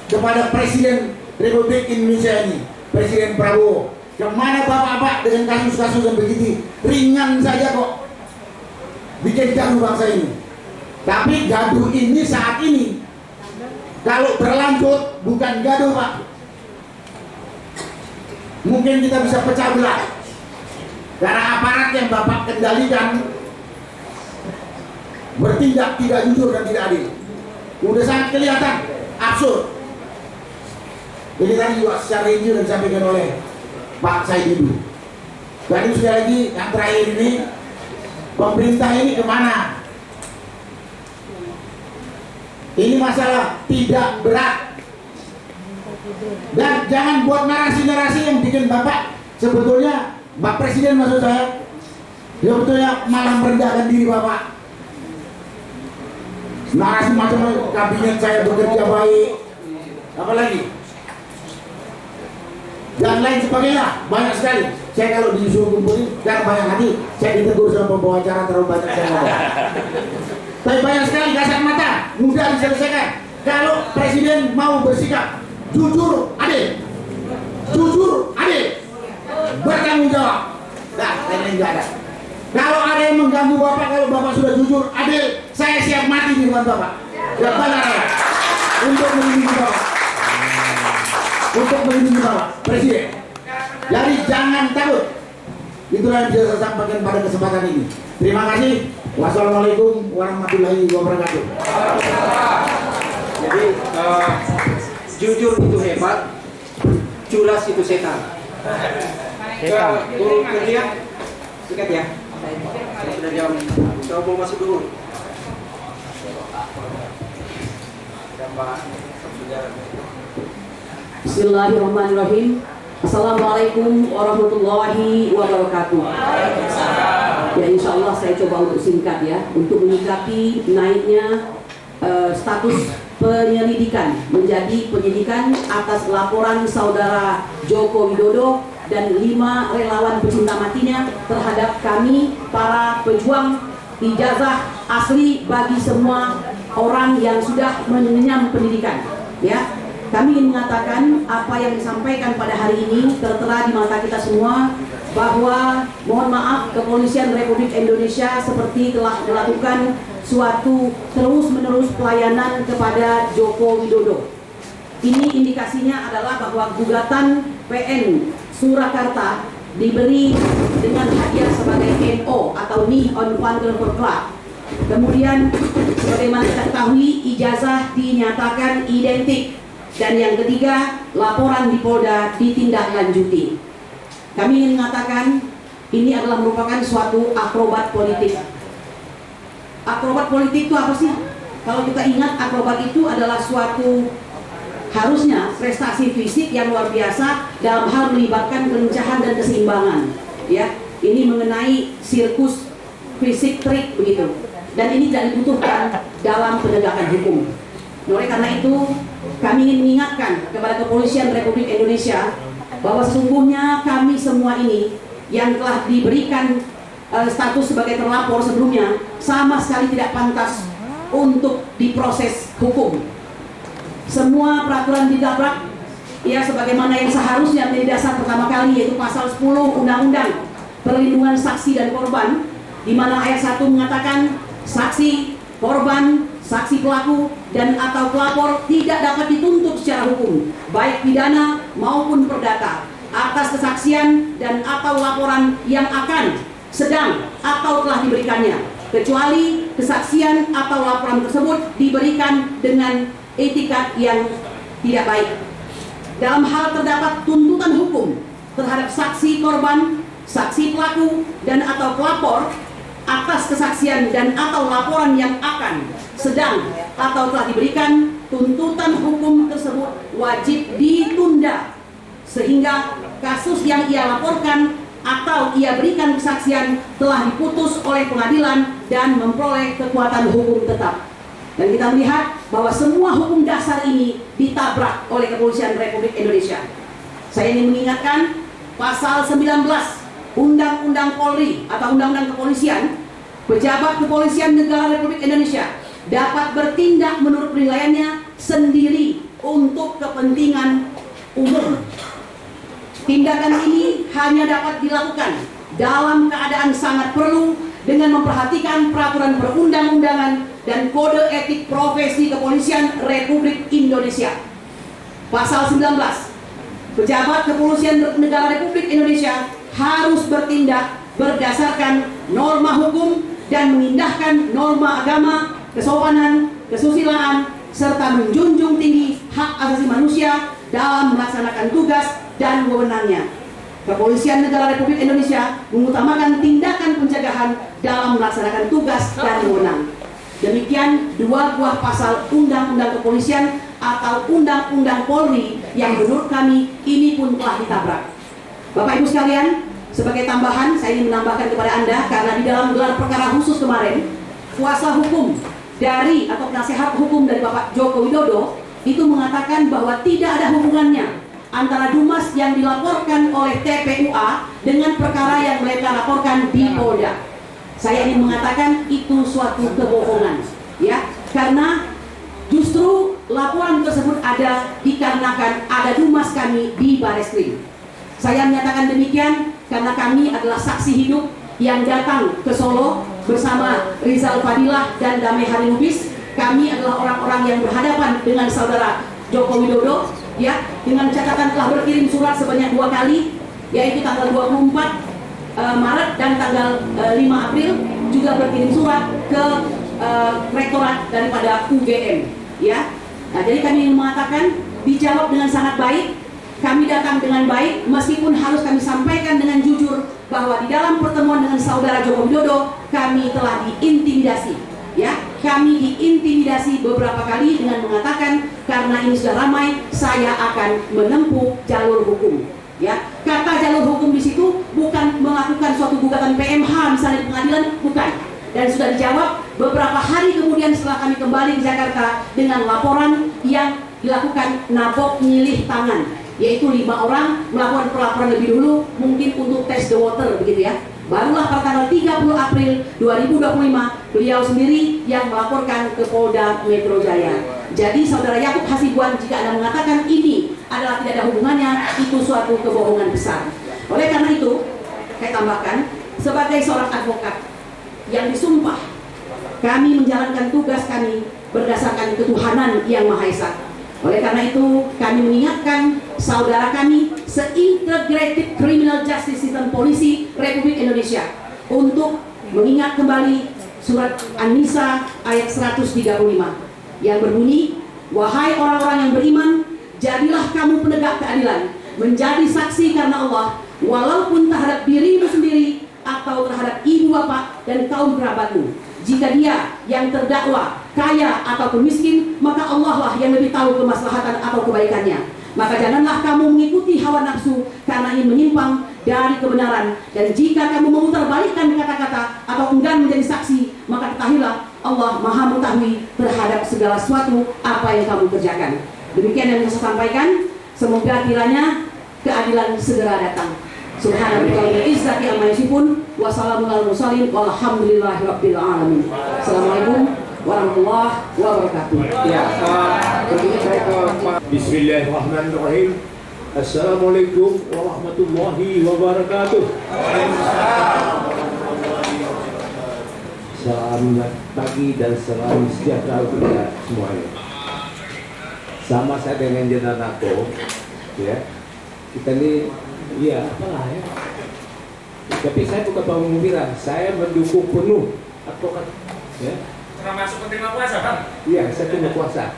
kepada Presiden Republik Indonesia ini, Presiden Prabowo, kemana bapak-bapak dengan kasus-kasus yang begitu ringan saja kok bikin gaduh bangsa ini. Tapi gaduh ini saat ini kalau berlanjut bukan gaduh Pak, mungkin kita bisa pecah belah karena aparat yang bapak kendalikan bertindak tidak jujur dan tidak adil. Udah sangat kelihatan absurd. Jadi tadi juga secara review dan disampaikan oleh Pak Said Didu. Dan sekali lagi yang terakhir ini, pemerintah ini kemana? Ini masalah tidak berat. Dan jangan buat narasi-narasi yang bikin Bapak sebetulnya, Pak Presiden maksud saya, sebetulnya malah merendahkan diri Bapak. Narasi macam kabinet saya bekerja baik, apalagi dan lain sebagainya, banyak sekali. Saya kalau disuruh kumpulin, karena banyak hati, saya ditegur sama pembawa acara terlalu banyak saya ngomong. Tapi banyak sekali kasat mata, mudah diselesaikan. Kalau Presiden mau bersikap jujur, adil, bertanggung jawab. Nah, ini enggak ada. Kalau ada yang mengganggu Bapak, kalau Bapak sudah jujur, adil, saya siap mati di depan Bapak. Ya benar, untuk melindungi Bapak. Untuk melindungi Bapak Presiden. Jadi jangan takut. Itulah yang bisa saya sampaikan pada kesempatan ini. Terima kasih. Wassalamualaikum warahmatullahi wabarakatuh. Jadi jujur itu hebat, culas itu setan. Turun ke dia, sikat ya. Saya sudah jawab. Coba mau masuk dulu. Bismillahirrahmanirrahim. Assalamualaikum warahmatullahi wabarakatuh. Ya, insya Allah saya coba untuk singkat ya, untuk menyikapi naiknya status penyelidikan menjadi penyidikan atas laporan saudara Joko Widodo dan 5 relawan pecinta matinya terhadap kami para pejuang ijazah asli bagi semua orang yang sudah mengenyam pendidikan. Ya, kami ingin mengatakan apa yang disampaikan pada hari ini tertera di mata kita semua, bahwa mohon maaf Kepolisian Republik Indonesia seperti telah melakukan suatu terus-menerus pelayanan kepada Joko Widodo. Ini indikasinya adalah bahwa gugatan PN Surakarta diberi dengan hadiah sebagai NO atau Knee on Fundamental Club. Kemudian sebagaimana kita ketahui, ijazah dinyatakan identik. Dan yang ketiga, laporan di Polda ditindaklanjuti. Kami ingin mengatakan ini adalah merupakan suatu akrobat politik. Akrobat politik itu apa sih? Kalau kita ingat, akrobat itu adalah suatu harusnya prestasi fisik yang luar biasa dalam hal melibatkan kelincahan dan keseimbangan. Ya, ini mengenai sirkus fisik trik begitu. Dan ini tidak dibutuhkan dalam penegakan hukum. Oleh karena itu, kami ingin mengingatkan kepada Kepolisian Republik Indonesia bahwa sesungguhnya kami semua ini yang telah diberikan status sebagai terlapor sebelumnya sama sekali tidak pantas untuk diproses hukum. Semua peraturan ditabrak, ya, sebagaimana yang seharusnya menjadi dasar pertama kali, yaitu pasal 10 Undang-Undang Perlindungan Saksi dan Korban, di mana ayat 1 mengatakan saksi, korban, saksi pelaku dan atau pelapor tidak dapat dituntut secara hukum, baik pidana maupun perdata, atas kesaksian dan atau laporan yang akan, sedang atau telah diberikannya, kecuali kesaksian atau laporan tersebut diberikan dengan etikat yang tidak baik. Dalam hal terdapat tuntutan hukum terhadap saksi korban, saksi pelaku dan atau pelapor atas kesaksian dan atau laporan yang akan, sedang atau telah diberikan, tuntutan hukum tersebut wajib ditunda sehingga kasus yang ia laporkan atau ia berikan kesaksian telah diputus oleh pengadilan dan memperoleh kekuatan hukum tetap. Dan kita melihat bahwa semua hukum dasar ini ditabrak oleh Kepolisian Republik Indonesia. Saya ingin mengingatkan pasal 19 Undang-Undang Polri atau Undang-Undang Kepolisian, pejabat kepolisian negara Republik Indonesia dapat bertindak menurut penilaiannya sendiri untuk kepentingan umum. Tindakan ini hanya dapat dilakukan dalam keadaan sangat perlu dengan memperhatikan peraturan perundang-undangan dan kode etik profesi kepolisian Republik Indonesia. Pasal 19, pejabat kepolisian negara Republik Indonesia harus bertindak berdasarkan norma hukum dan mengindahkan norma agama, kesopanan, kesusilaan, serta menjunjung tinggi hak asasi manusia dalam melaksanakan tugas dan wewenangnya. Kepolisian Negara Republik Indonesia mengutamakan tindakan pencegahan dalam melaksanakan tugas dan wewenang. Demikian 2 buah pasal Undang-Undang Kepolisian atau Undang-Undang Polri yang menurut kami ini pun telah ditabrak. Bapak Ibu sekalian, sebagai tambahan saya ingin menambahkan kepada Anda, karena di dalam gelar perkara khusus kemarin, kuasa hukum dari atau penasehat hukum dari Bapak Joko Widodo itu mengatakan bahwa tidak ada hubungannya antara Dumas yang dilaporkan oleh TPUA dengan perkara yang mereka laporkan di Polda. Saya ingin mengatakan itu suatu kebohongan, ya, karena justru laporan tersebut ada dikarenakan ada Dumas kami di Bareskrim. Saya menyatakan demikian karena kami adalah saksi hidup yang datang ke Solo bersama Rizal Fadilah dan Damai Hari Lubis. Kami adalah orang-orang yang berhadapan dengan saudara Joko Widodo, ya, dengan catatan telah berkirim surat sebanyak 2 kali, yaitu tanggal 24 Maret dan tanggal 5 April, juga berkirim surat ke rektorat daripada UGM, ya. Nah, jadi kami ingin mengatakan dijawab dengan sangat baik. Kami datang dengan baik, meskipun harus kami sampaikan dengan jujur bahwa di dalam pertemuan dengan saudara Joko Widodo kami telah diintimidasi, ya. Kami diintimidasi beberapa kali dengan mengatakan karena ini sudah ramai, saya akan menempuh jalur hukum, ya. Kata jalur hukum di situ bukan melakukan suatu gugatan PMH misalnya di pengadilan, bukan. Dan sudah dijawab beberapa hari kemudian setelah kami kembali ke Jakarta dengan laporan yang dilakukan nabok nyilih tangan, yaitu 5 orang melakukan pelaporan lebih dulu, mungkin untuk test the water, begitu ya. Barulah pada tanggal 30 April 2025 beliau sendiri yang melaporkan ke Polda Metro Jaya. Jadi saudara Yakub Hasibuan, jika Anda mengatakan ini adalah tidak ada hubungannya, itu suatu kebohongan besar. Oleh karena itu, saya tambahkan, sebagai seorang advokat yang disumpah, kami menjalankan tugas kami berdasarkan ketuhanan yang Maha Esa. Oleh karena itu, kami mengingatkan saudara kami se-Integrated Criminal Justice System Polisi Republik Indonesia untuk mengingat kembali surat An-Nisa ayat 135 yang berbunyi, wahai orang-orang yang beriman, jadilah kamu penegak keadilan, menjadi saksi karena Allah, walaupun terhadap dirimu sendiri atau terhadap ibu bapak dan kaum kerabatmu. Jika dia yang terdakwa kaya ataupun miskin, maka Allah lah yang lebih tahu kemaslahatan atau kebaikannya. Maka janganlah kamu mengikuti hawa nafsu karena ingin menyimpang dari kebenaran. Dan jika kamu memutarbalikkan kata-kata atau enggan menjadi saksi, maka ketahuilah Allah Maha mengetahui terhadap segala sesuatu apa yang kamu kerjakan. Demikian yang saya sampaikan. Semoga kiranya keadilan segera datang. Subhanallah izzati amma yasifun wa salamun alal mursalin walhamdulillahi rabbil alamin. Assalamualaikum warahmatullahi wabarakatuh. Ya, tentunya saya ke Pak. Bismillahirrahmanirrahim. Assalamualaikum warahmatullahi wabarakatuh. Selamat pagi dan salam sejahtera untuk kita semuanya. Sama saya dengan Jenderal Nako, ya. Kita ini, ya apalah ya. Tapi saya bukan pemikiran, saya mendukung penuh advokat, ya. Termasuk penerima kuasa, Bang? Iya, saya terima kuasa.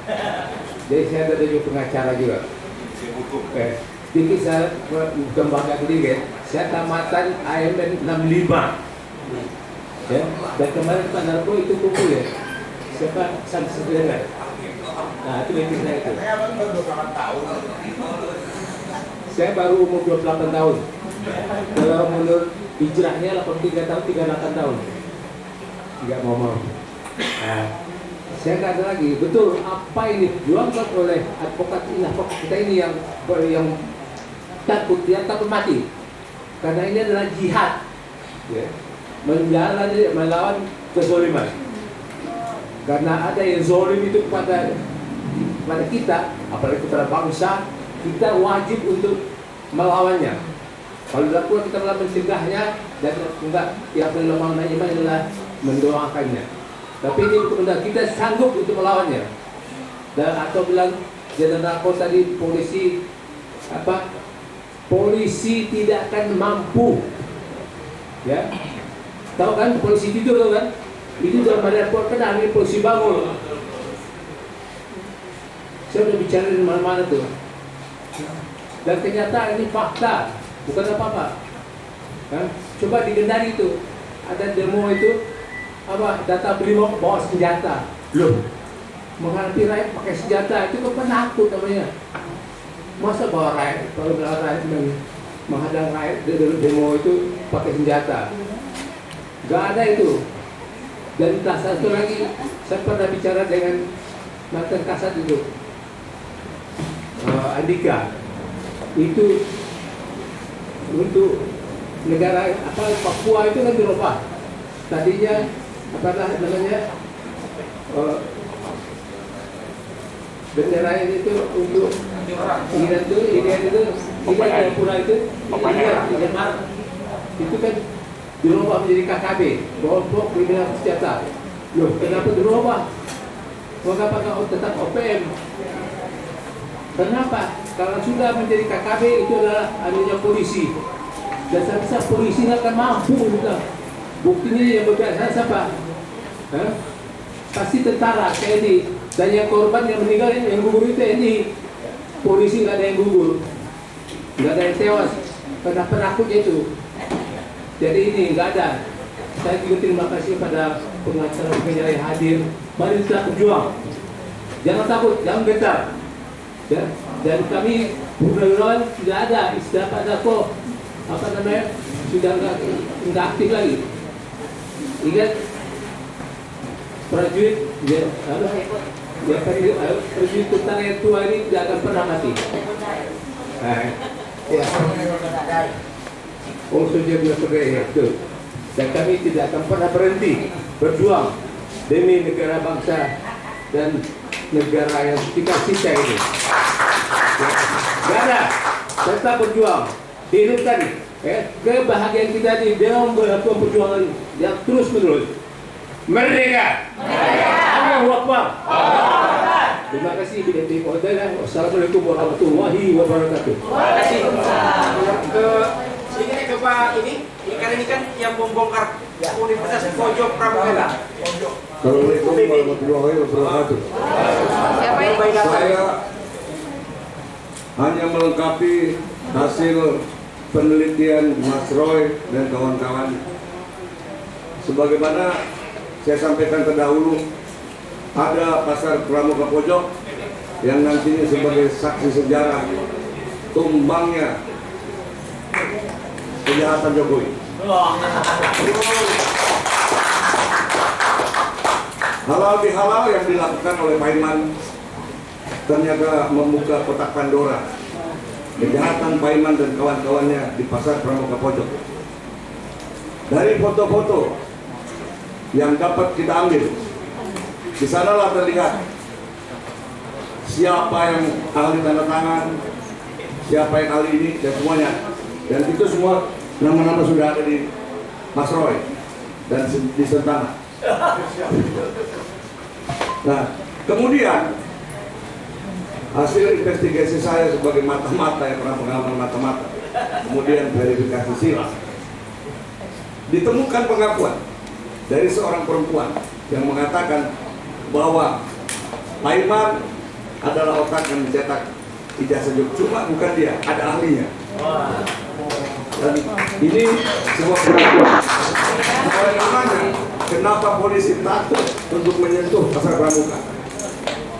Jadi saya ada juga pengacara juga. Jadi saya kembangkan sedikit. Saya tamatan AMN 65. Ya, dan kemarin Pak Narko itu kumpul ya. Siapa saksi dengar? Nah, itu meeting saya itu. Saya baru umur 28 tahun. Kalau menurut hijrahnya 83 tahun, 38 tahun. Enggak mau. Nah, saya nggak ada lagi. Betul apa ini dijuangkan oleh advokat kita ini yang takut, yang takut mati. Karena ini adalah jihad, ya, melawan kezoliman. Karena ada yang zolim itu kepada kita, apalagi kepada bangsa, kita wajib untuk melawannya. Kalau dilakukan kita malah mencegahnya dan enggak, yang perlu makna iman adalah mendoakannya. Tapi ini benar kita sanggup untuk melawannya. Dan atau bilang Jenderal Nako tadi polisi apa? Polisi tidak akan mampu. Ya. Tahu kan polisi tidur tahu kan? Itu dalam badan kenal ini polisi bangun. Saya sudah bicara di mana-mana tuh. Dan kenyataan ini fakta, bukan apa-apa. Coba di Kendari itu ada demo itu apa, data Brimob bawa senjata. Loh, menghadapi rakyat pakai senjata itu kan penakut namanya. Masa bawa rakyat, kalau rakyat menghadang rakyat demo itu pakai senjata? Gak ada itu. Dan tak satu lagi, saya pernah bicara dengan mantan Kasat itu, Andika, itu untuk negara Papua itu kan dirubah. Tadinya namanya bendera itu untuk Iran itu Papua itu kan dirubah menjadi KKB, kelompok kriminal bersenjata. Loh, kenapa dirubah? Mengapa kau tetap OPM? Kenapa? Kalau sudah menjadi KKB itu adalah adanya polisi. Dan saya rasa polisi nggak akan mampu juga. Buktinya yang berbiasa siapa? Pasti tentara, TNI. Dan yang korban yang meninggal yang gugur itu TNI. Polisi nggak ada yang gugur, nggak ada yang tewas. Karena penakutnya itu. Jadi ini nggak ada. Saya juga terima kasih pada pengacara yang hadir. Mari kita berjuang. Jangan takut, jangan gentar. Ya. Dan kami purnawirawan tidak ada istilah pada kok sudah nggak aktif lagi. Ingat prajurit prajurit tentara yang tua ini tidak akan pernah mati. Ya. Sudah ya, betul. Dan kami tidak akan pernah berhenti berjuang demi negara bangsa dan negara yang kita cintai ini. Gak ada, tetap berjuang, hidupkan kebahagiaan kita di dalam perjuangan yang terus menerus. Merdeka! Allahu Akbar! Terima kasih BDP Polda. Wassalamualaikum warahmatullahi wabarakatuh. Ini ke Pak ini kan yang membongkar Universitas Pojok Pramuka. Assalamualaikum warahmatullahi wabarakatuh. Saya hanya melengkapi hasil penelitian Mas Roy dan kawan-kawan. Sebagaimana saya sampaikan terdahulu, ada pasar Pramuka Pojok yang nantinya sebagai saksi sejarah tumbangnya kejahatan Jokowi. Halal bihalal yang dilakukan oleh Pak Iman ternyata membuka kotak Pandora kejahatan Pak Iman dan kawan-kawannya di pasar Pramuka Pojok. Dari foto-foto yang dapat kita ambil, di sanalah terlihat siapa yang ahli tanda tangan, siapa yang ahli ini dan semuanya. Dan itu semua nama-nama sudah ada di Mas Roy dan di Sentana. Nah, kemudian hasil investigasi saya sebagai mata-mata yang pernah pengalaman mata-mata, kemudian verifikasi silang, ditemukan pengakuan dari seorang perempuan yang mengatakan bahwa Pak Iman adalah otak yang mencetak ijazah Jokowi. Cuma bukan dia, ada ahlinya. Dan ini sebuah pengakuan. Oleh karenanya, kenapa polisi takut untuk menyentuh pasar Pramuka?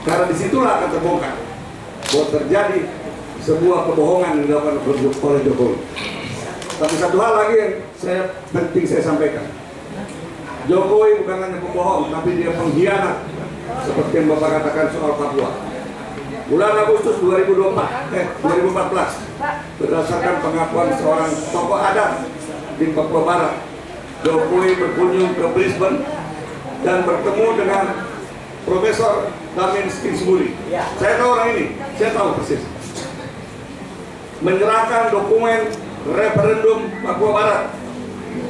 Karena disitulah akan terbongkar bahwa terjadi sebuah kebohongan yang dilakukan oleh Jokowi. Tapi satu hal lagi yang penting saya sampaikan. Jokowi bukan hanya pembohong, tapi dia pengkhianat, seperti yang Bapak katakan soal Papua. Bulan Agustus 2014, berdasarkan pengakuan seorang tokoh adat di Papua Barat, Jokowi berkunjung ke Brisbane dan bertemu dengan Profesor Damin Kingsbury. Saya tahu orang ini, saya tahu persis. Menyerahkan dokumen referendum Papua Barat.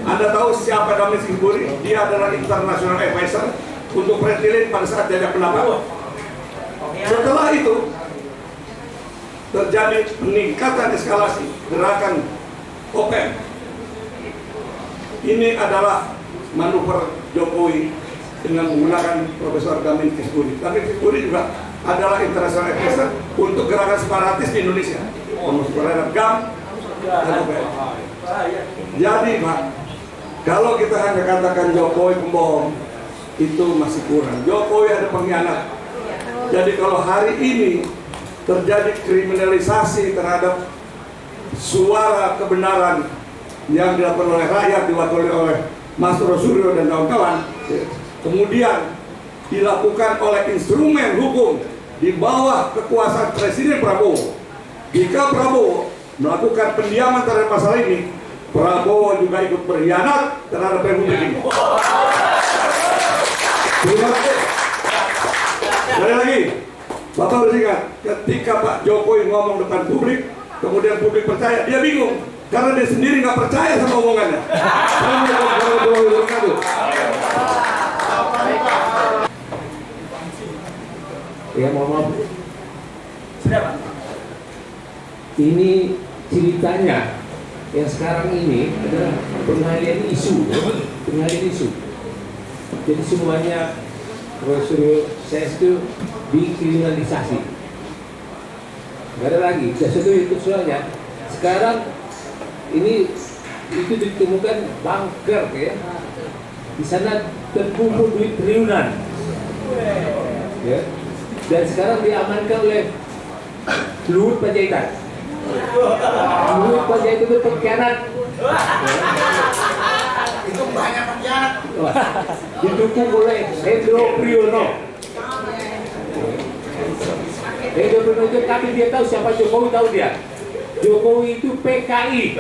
Anda tahu siapa Damin Kingsbury? Dia adalah international advisor untuk Pretilin pada saat jajak pendapat. Setelah itu terjadi peningkatan eskalasi gerakan OPM. Ini adalah manuver Jokowi dengan menggunakan Profesor Damin Kingsbury. Damin Kingsbury juga adalah international advisor untuk gerakan separatis di Indonesia, terhadap GAM dan OPM. Jadi Pak, kalau kita hanya katakan Jokowi pembohong, itu masih kurang. Jokowi ada pengkhianat. Jadi kalau hari ini terjadi kriminalisasi terhadap suara kebenaran yang dilakukan oleh rakyat, diwakili oleh Mas Rosuryo dan kawan-kawan, kemudian dilakukan oleh instrumen hukum di bawah kekuasaan Presiden Prabowo. Jika Prabowo melakukan pendiaman terhadap masalah ini, Prabowo juga ikut berkhianat terhadap Republik ini. Terima kasih. Sekali lagi, Bapak bersingkat, ketika Pak Jokowi ngomong depan publik, kemudian publik percaya, dia bingung karena dia sendiri nggak percaya sama omongannya. Ya mohon maaf. Sudah Pak. Ini ceritanya yang sekarang ini adalah pengalian isu, pengalian isu. Jadi semuanya Rosuryo saya itu dikriminalisasi. Nggak ada lagi. Sesuatu itu soalnya sekarang ini itu ditemukan bunker ya. Di sana terkumpul duit triliunan. Ya. Dan sekarang diamankan oleh Luhut Panjaitan. Luhut Panjaitan itu pengkhianat. Itu banyak pengkhianat. Didukung oleh Hendro Priyono. Hendro Priyono itu tapi dia tahu siapa Jokowi, tahu dia. Jokowi itu PKI.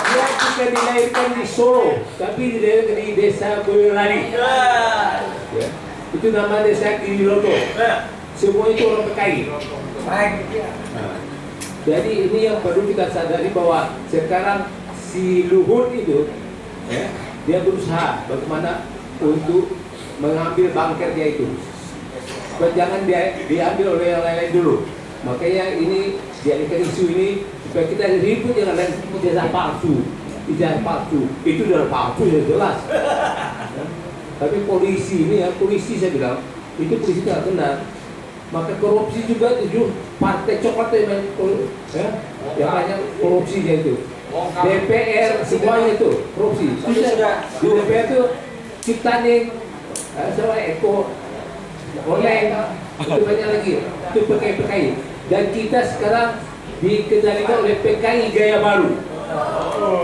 Dia juga dilahirkan di Solo, tapi dilahirkan di desa Boyolali. Ya. Itu nama desa Giriloto. Semua itu orang PKI. Jadi ini yang perlu kita sadari bahwa sekarang si Luhut itu ya, dia berusaha bagaimana untuk mengambil bunker dia itu. Supaya jangan dia diambil oleh yang lain-lain dulu. Makanya ini dijadikan isu ini supaya kita ribut dengan lain ijazah palsu. Ijazah palsu itu adalah palsu yang jelas. Tapi polisi ini ya, polisi saya bilang itu polisi tidak benar. Maka korupsi juga itu partai coklat ya, yang banyak korupsinya itu. DPR semuanya itu korupsi. Sudah di DPR itu Ciptaning, sama Eko, Oleng, itu banyak lagi. Itu PKI. Dan kita sekarang dikendalikan oleh PKI gaya baru.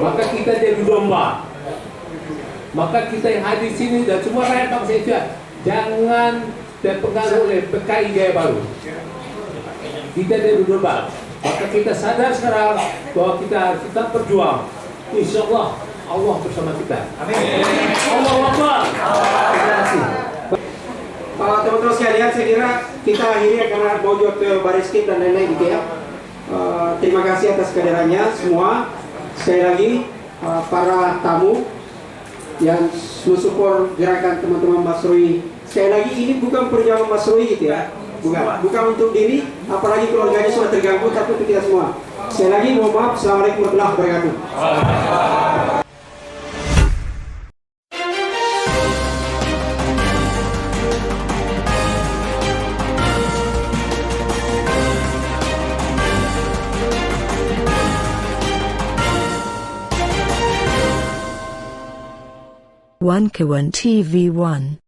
Maka kita jadi domba. Maka kita yang hadir di sini dan semua rakyat bangsa Indonesia jangan terpengaruh oleh PKI gaya baru. Kita dari domba. Maka kita sadar sekarang bahwa kita harus tetap berjuang. Insya Allah Allah bersama kita. Amin. Allah Akbar. Terima kasih. Teman-teman sekalian, saya kira kita akhirnya karena mau jual ke Bariskin dan lain-lain gitu ya. Terima kasih atas kehadirannya semua. Sekali lagi para tamu yang support gerakan teman-teman Mas Roy. Sekali lagi ini bukan perjuangan Mas Roy gitu ya. Bukan untuk diri, apalagi keluarganya sudah terganggu, tapi untuk kita semua. Sekali lagi mohon maaf. Assalamualaikum warahmatullahi wabarakatuh. One Kawan TV 1